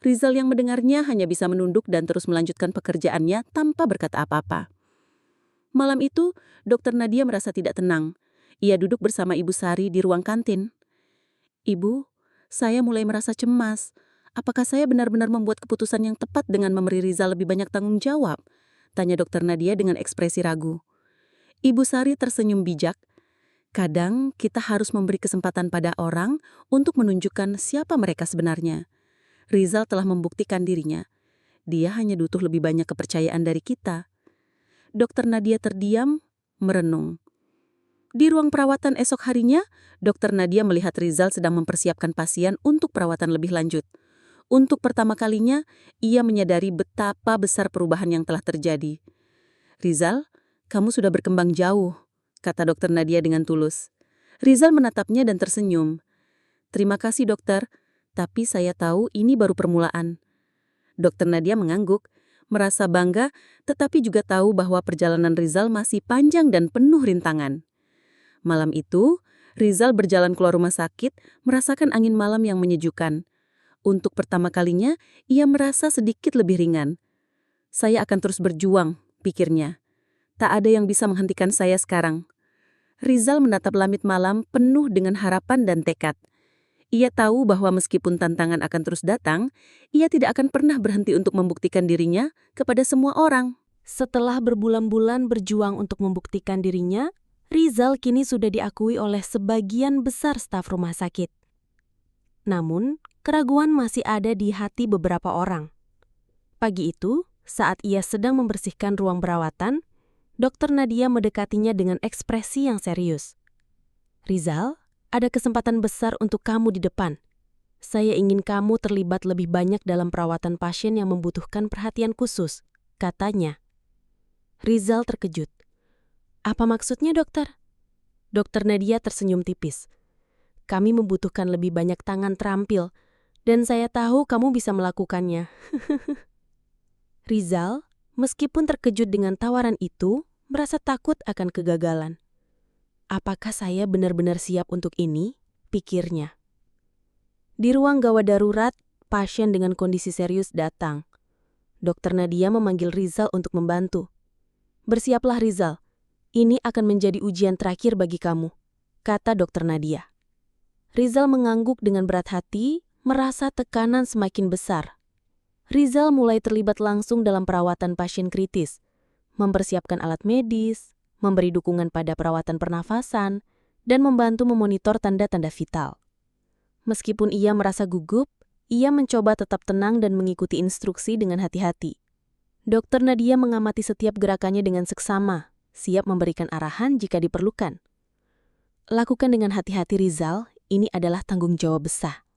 Rizal yang mendengarnya hanya bisa menunduk dan terus melanjutkan pekerjaannya tanpa berkata apa-apa. Malam itu, Dokter Nadia merasa tidak tenang. Ia duduk bersama Ibu Sari di ruang kantin. "Ibu, saya mulai merasa cemas. Apakah saya benar-benar membuat keputusan yang tepat dengan memberi Rizal lebih banyak tanggung jawab?" Tanya Dokter Nadia dengan ekspresi ragu. Ibu Sari tersenyum bijak. "Kadang kita harus memberi kesempatan pada orang untuk menunjukkan siapa mereka sebenarnya. Rizal telah membuktikan dirinya. Dia hanya butuh lebih banyak kepercayaan dari kita." Dokter Nadia terdiam, merenung. Di ruang perawatan esok harinya, Dokter Nadia melihat Rizal sedang mempersiapkan pasien untuk perawatan lebih lanjut. Untuk pertama kalinya, ia menyadari betapa besar perubahan yang telah terjadi. "Rizal, kamu sudah berkembang jauh," kata Dokter Nadia dengan tulus. Rizal menatapnya dan tersenyum. "Terima kasih, dokter, tapi saya tahu ini baru permulaan." Dokter Nadia mengangguk, merasa bangga, tetapi juga tahu bahwa perjalanan Rizal masih panjang dan penuh rintangan. Malam itu, Rizal berjalan keluar rumah sakit, merasakan angin malam yang menyejukkan. Untuk pertama kalinya, ia merasa sedikit lebih ringan. "Saya akan terus berjuang," pikirnya. "Tak ada yang bisa menghentikan saya sekarang." Rizal menatap langit malam penuh dengan harapan dan tekad. Ia tahu bahwa meskipun tantangan akan terus datang, ia tidak akan pernah berhenti untuk membuktikan dirinya kepada semua orang. Setelah berbulan-bulan berjuang untuk membuktikan dirinya, Rizal kini sudah diakui oleh sebagian besar staf rumah sakit. Namun, keraguan masih ada di hati beberapa orang. Pagi itu, saat ia sedang membersihkan ruang perawatan, Dokter Nadia mendekatinya dengan ekspresi yang serius. "Rizal, ada kesempatan besar untuk kamu di depan. Saya ingin kamu terlibat lebih banyak dalam perawatan pasien yang membutuhkan perhatian khusus," katanya. Rizal terkejut. "Apa maksudnya, dokter?" Dokter Nadia tersenyum tipis. "Kami membutuhkan lebih banyak tangan terampil, dan saya tahu kamu bisa melakukannya." Rizal, meskipun terkejut dengan tawaran itu, merasa takut akan kegagalan. "Apakah saya benar-benar siap untuk ini?" pikirnya. Di ruang gawat darurat, pasien dengan kondisi serius datang. Dokter Nadia memanggil Rizal untuk membantu. "Bersiaplah Rizal, ini akan menjadi ujian terakhir bagi kamu," kata Dokter Nadia. Rizal mengangguk dengan berat hati, merasa tekanan semakin besar. Rizal mulai terlibat langsung dalam perawatan pasien kritis, mempersiapkan alat medis, memberi dukungan pada perawatan pernafasan, dan membantu memonitor tanda-tanda vital. Meskipun ia merasa gugup, ia mencoba tetap tenang dan mengikuti instruksi dengan hati-hati. Dokter Nadia mengamati setiap gerakannya dengan seksama, siap memberikan arahan jika diperlukan. "Lakukan dengan hati-hati Rizal, ini adalah tanggung jawab besar,"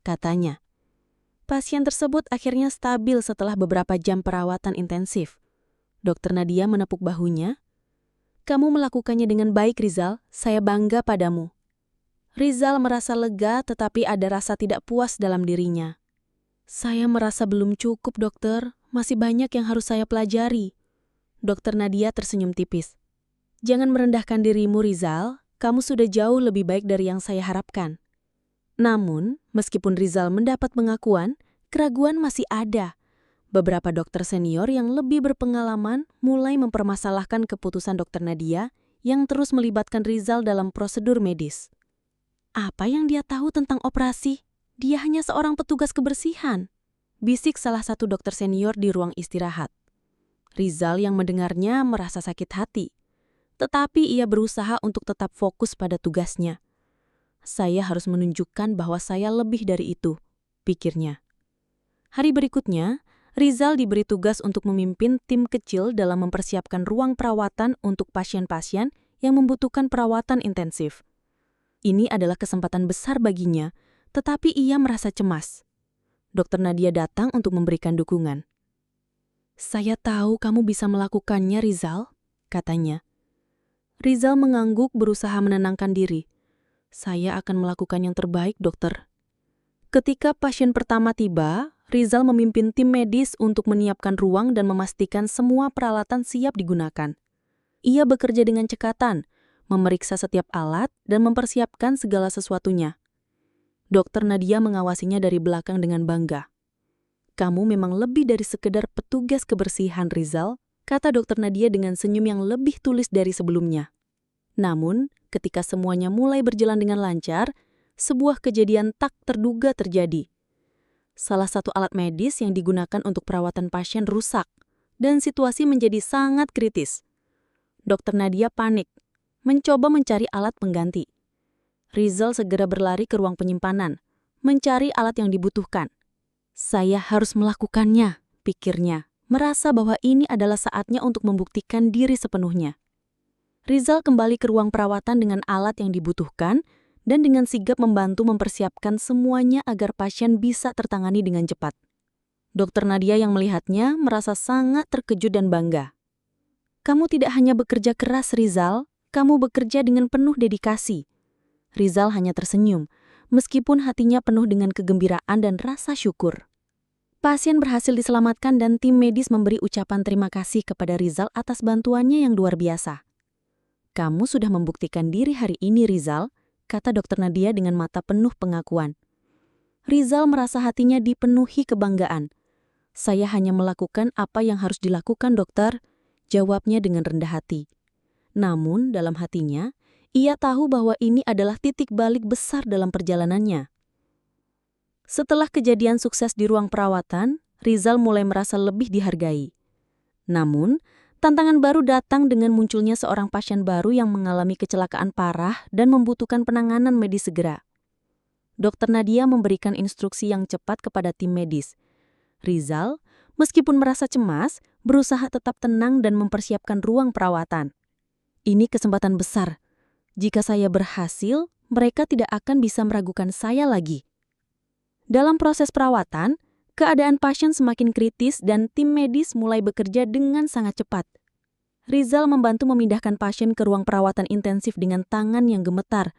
katanya. Pasien tersebut akhirnya stabil setelah beberapa jam perawatan intensif. Dokter Nadia menepuk bahunya. "Kamu melakukannya dengan baik Rizal, saya bangga padamu." Rizal merasa lega tetapi ada rasa tidak puas dalam dirinya. "Saya merasa belum cukup dokter, masih banyak yang harus saya pelajari." Dokter Nadia tersenyum tipis. "Jangan merendahkan dirimu Rizal, kamu sudah jauh lebih baik dari yang saya harapkan." Namun, meskipun Rizal mendapat pengakuan, keraguan masih ada. Beberapa dokter senior yang lebih berpengalaman mulai mempermasalahkan keputusan Dokter Nadia yang terus melibatkan Rizal dalam prosedur medis. "Apa yang dia tahu tentang operasi? Dia hanya seorang petugas kebersihan," bisik salah satu dokter senior di ruang istirahat. Rizal yang mendengarnya merasa sakit hati, tetapi ia berusaha untuk tetap fokus pada tugasnya. "Saya harus menunjukkan bahwa saya lebih dari itu," pikirnya. Hari berikutnya, Rizal diberi tugas untuk memimpin tim kecil dalam mempersiapkan ruang perawatan untuk pasien-pasien yang membutuhkan perawatan intensif. Ini adalah kesempatan besar baginya, tetapi ia merasa cemas. Dokter Nadia datang untuk memberikan dukungan. "Saya tahu kamu bisa melakukannya, Rizal," katanya. Rizal mengangguk berusaha menenangkan diri. "Saya akan melakukan yang terbaik, dokter." Ketika pasien pertama tiba, Rizal memimpin tim medis untuk menyiapkan ruang dan memastikan semua peralatan siap digunakan. Ia bekerja dengan cekatan, memeriksa setiap alat, dan mempersiapkan segala sesuatunya. Dokter Nadia mengawasinya dari belakang dengan bangga. "Kamu memang lebih dari sekedar petugas kebersihan, Rizal," kata Dokter Nadia dengan senyum yang lebih tulus dari sebelumnya. Namun, ketika semuanya mulai berjalan dengan lancar, sebuah kejadian tak terduga terjadi. Salah satu alat medis yang digunakan untuk perawatan pasien rusak, dan situasi menjadi sangat kritis. Dokter Nadia panik, mencoba mencari alat pengganti. Rizal segera berlari ke ruang penyimpanan, mencari alat yang dibutuhkan. "Saya harus melakukannya," pikirnya, merasa bahwa ini adalah saatnya untuk membuktikan diri sepenuhnya. Rizal kembali ke ruang perawatan dengan alat yang dibutuhkan dan dengan sigap membantu mempersiapkan semuanya agar pasien bisa tertangani dengan cepat. Dokter Nadia yang melihatnya merasa sangat terkejut dan bangga. "Kamu tidak hanya bekerja keras, Rizal, kamu bekerja dengan penuh dedikasi." Rizal hanya tersenyum, meskipun hatinya penuh dengan kegembiraan dan rasa syukur. Pasien berhasil diselamatkan dan tim medis memberi ucapan terima kasih kepada Rizal atas bantuannya yang luar biasa. "Kamu sudah membuktikan diri hari ini, Rizal," kata Dokter Nadia dengan mata penuh pengakuan. Rizal merasa hatinya dipenuhi kebanggaan. "Saya hanya melakukan apa yang harus dilakukan, dokter," jawabnya dengan rendah hati. Namun, dalam hatinya, ia tahu bahwa ini adalah titik balik besar dalam perjalanannya. Setelah kejadian sukses di ruang perawatan, Rizal mulai merasa lebih dihargai. Namun, Tantangan baru datang dengan munculnya seorang pasien baru yang mengalami kecelakaan parah dan membutuhkan penanganan medis segera. Dokter Nadia memberikan instruksi yang cepat kepada tim medis. Rizal, meskipun merasa cemas, berusaha tetap tenang dan mempersiapkan ruang perawatan. Ini kesempatan besar. Jika saya berhasil, mereka tidak akan bisa meragukan saya lagi. Dalam proses perawatan, keadaan pasien semakin kritis dan tim medis mulai bekerja dengan sangat cepat. Rizal membantu memindahkan pasien ke ruang perawatan intensif dengan tangan yang gemetar,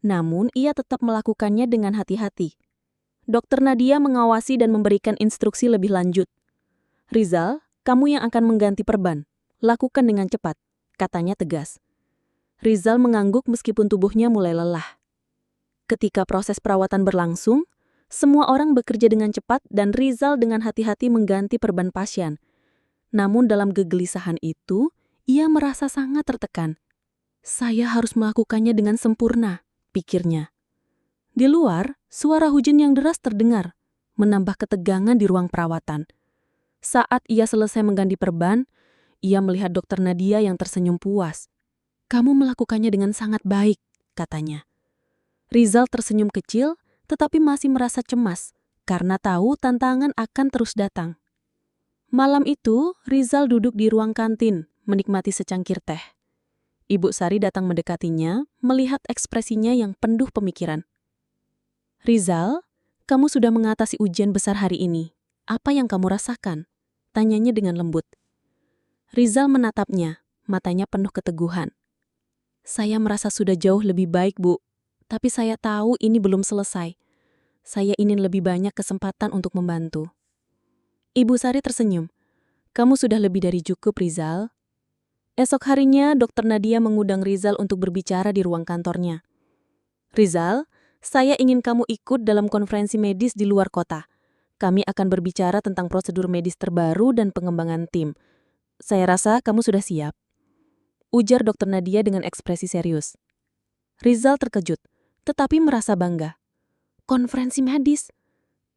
namun ia tetap melakukannya dengan hati-hati. Dokter Nadia mengawasi dan memberikan instruksi lebih lanjut. Rizal, kamu yang akan mengganti perban. Lakukan dengan cepat, katanya tegas. Rizal mengangguk meskipun tubuhnya mulai lelah. Ketika proses perawatan berlangsung, semua orang bekerja dengan cepat dan Rizal dengan hati-hati mengganti perban pasien. Namun dalam kegelisahan itu, ia merasa sangat tertekan. Saya harus melakukannya dengan sempurna, pikirnya. Di luar, suara hujan yang deras terdengar, menambah ketegangan di ruang perawatan. Saat ia selesai mengganti perban, ia melihat Dokter Nadia yang tersenyum puas. Kamu melakukannya dengan sangat baik, katanya. Rizal tersenyum kecil, tetapi masih merasa cemas, karena tahu tantangan akan terus datang. Malam itu, Rizal duduk di ruang kantin, menikmati secangkir teh. Ibu Sari datang mendekatinya, melihat ekspresinya yang penuh pemikiran. Rizal, kamu sudah mengatasi ujian besar hari ini. Apa yang kamu rasakan? Tanyanya dengan lembut. Rizal menatapnya, matanya penuh keteguhan. Saya merasa sudah jauh lebih baik, Bu. Tapi saya tahu ini belum selesai. Saya ingin lebih banyak kesempatan untuk membantu. Ibu Sari tersenyum. Kamu sudah lebih dari cukup, Rizal. Esok harinya, Dokter Nadia mengundang Rizal untuk berbicara di ruang kantornya. Rizal, saya ingin kamu ikut dalam konferensi medis di luar kota. Kami akan berbicara tentang prosedur medis terbaru dan pengembangan tim. Saya rasa kamu sudah siap. Ujar Dokter Nadia dengan ekspresi serius. Rizal terkejut, tetapi merasa bangga. Konferensi medis?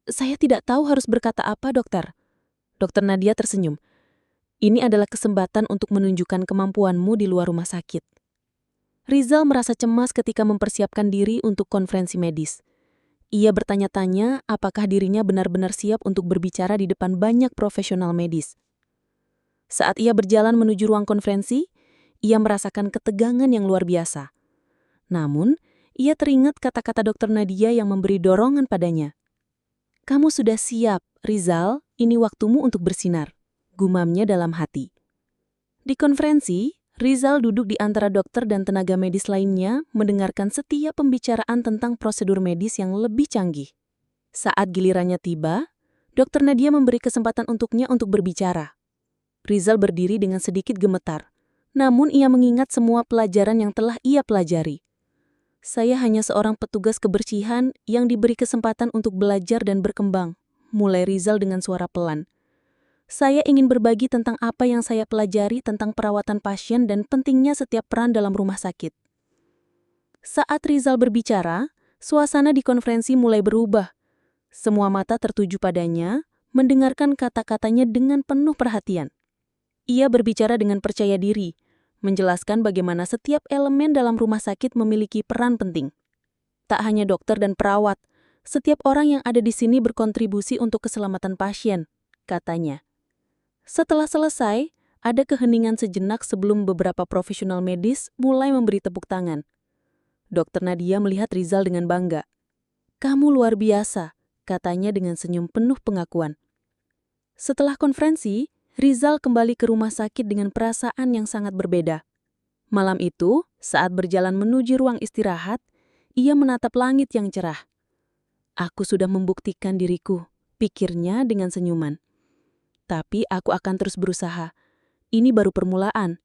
Saya tidak tahu harus berkata apa, dokter. Dokter Nadia tersenyum. Ini adalah kesempatan untuk menunjukkan kemampuanmu di luar rumah sakit. Rizal merasa cemas ketika mempersiapkan diri untuk konferensi medis. Ia bertanya-tanya apakah dirinya benar-benar siap untuk berbicara di depan banyak profesional medis. Saat ia berjalan menuju ruang konferensi, ia merasakan ketegangan yang luar biasa. Namun, ia teringat kata-kata Dokter Nadia yang memberi dorongan padanya. Kamu sudah siap, Rizal, ini waktumu untuk bersinar, gumamnya dalam hati. Di konferensi, Rizal duduk di antara dokter dan tenaga medis lainnya mendengarkan setiap pembicaraan tentang prosedur medis yang lebih canggih. Saat gilirannya tiba, Dokter Nadia memberi kesempatan untuknya untuk berbicara. Rizal berdiri dengan sedikit gemetar, namun ia mengingat semua pelajaran yang telah ia pelajari. Saya hanya seorang petugas kebersihan yang diberi kesempatan untuk belajar dan berkembang, mulai Rizal dengan suara pelan. Saya ingin berbagi tentang apa yang saya pelajari tentang perawatan pasien dan pentingnya setiap peran dalam rumah sakit. Saat Rizal berbicara, suasana di konferensi mulai berubah. Semua mata tertuju padanya, mendengarkan kata-katanya dengan penuh perhatian. Ia berbicara dengan percaya diri, menjelaskan bagaimana setiap elemen dalam rumah sakit memiliki peran penting. Tak hanya dokter dan perawat, setiap orang yang ada di sini berkontribusi untuk keselamatan pasien, katanya. Setelah selesai, ada keheningan sejenak sebelum beberapa profesional medis mulai memberi tepuk tangan. Dokter Nadia melihat Rizal dengan bangga. Kamu luar biasa, katanya dengan senyum penuh pengakuan. Setelah konferensi, Rizal kembali ke rumah sakit dengan perasaan yang sangat berbeda. Malam itu, saat berjalan menuju ruang istirahat, ia menatap langit yang cerah. Aku sudah membuktikan diriku, pikirnya dengan senyuman. Tapi aku akan terus berusaha. Ini baru permulaan.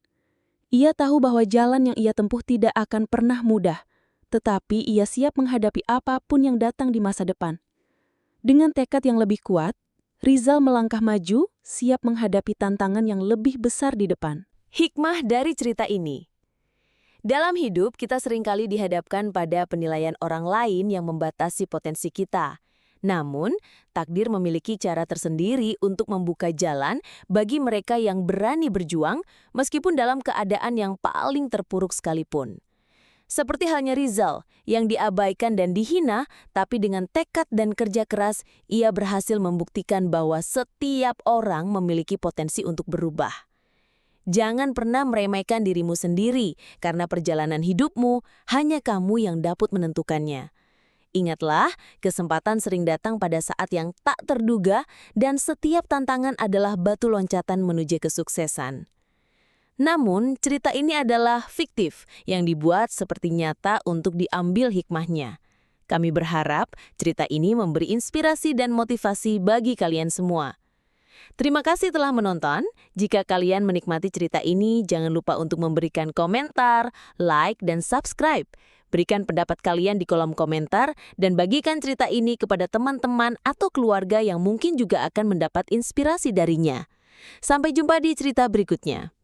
Ia tahu bahwa jalan yang ia tempuh tidak akan pernah mudah, tetapi ia siap menghadapi apapun yang datang di masa depan. Dengan tekad yang lebih kuat, Rizal melangkah maju, siap menghadapi tantangan yang lebih besar di depan. Hikmah dari cerita ini. Dalam hidup, kita seringkali dihadapkan pada penilaian orang lain yang membatasi potensi kita. Namun, takdir memiliki cara tersendiri untuk membuka jalan bagi mereka yang berani berjuang meskipun dalam keadaan yang paling terpuruk sekalipun. Seperti halnya Rizal, yang diabaikan dan dihina, tapi dengan tekad dan kerja keras, ia berhasil membuktikan bahwa setiap orang memiliki potensi untuk berubah. Jangan pernah meremehkan dirimu sendiri, karena perjalanan hidupmu hanya kamu yang dapat menentukannya. Ingatlah, kesempatan sering datang pada saat yang tak terduga dan setiap tantangan adalah batu loncatan menuju kesuksesan. Namun, cerita ini adalah fiktif yang dibuat seperti nyata untuk diambil hikmahnya. Kami berharap cerita ini memberi inspirasi dan motivasi bagi kalian semua. Terima kasih telah menonton. Jika kalian menikmati cerita ini, jangan lupa untuk memberikan komentar, like, dan subscribe. Berikan pendapat kalian di kolom komentar dan bagikan cerita ini kepada teman-teman atau keluarga yang mungkin juga akan mendapat inspirasi darinya. Sampai jumpa di cerita berikutnya.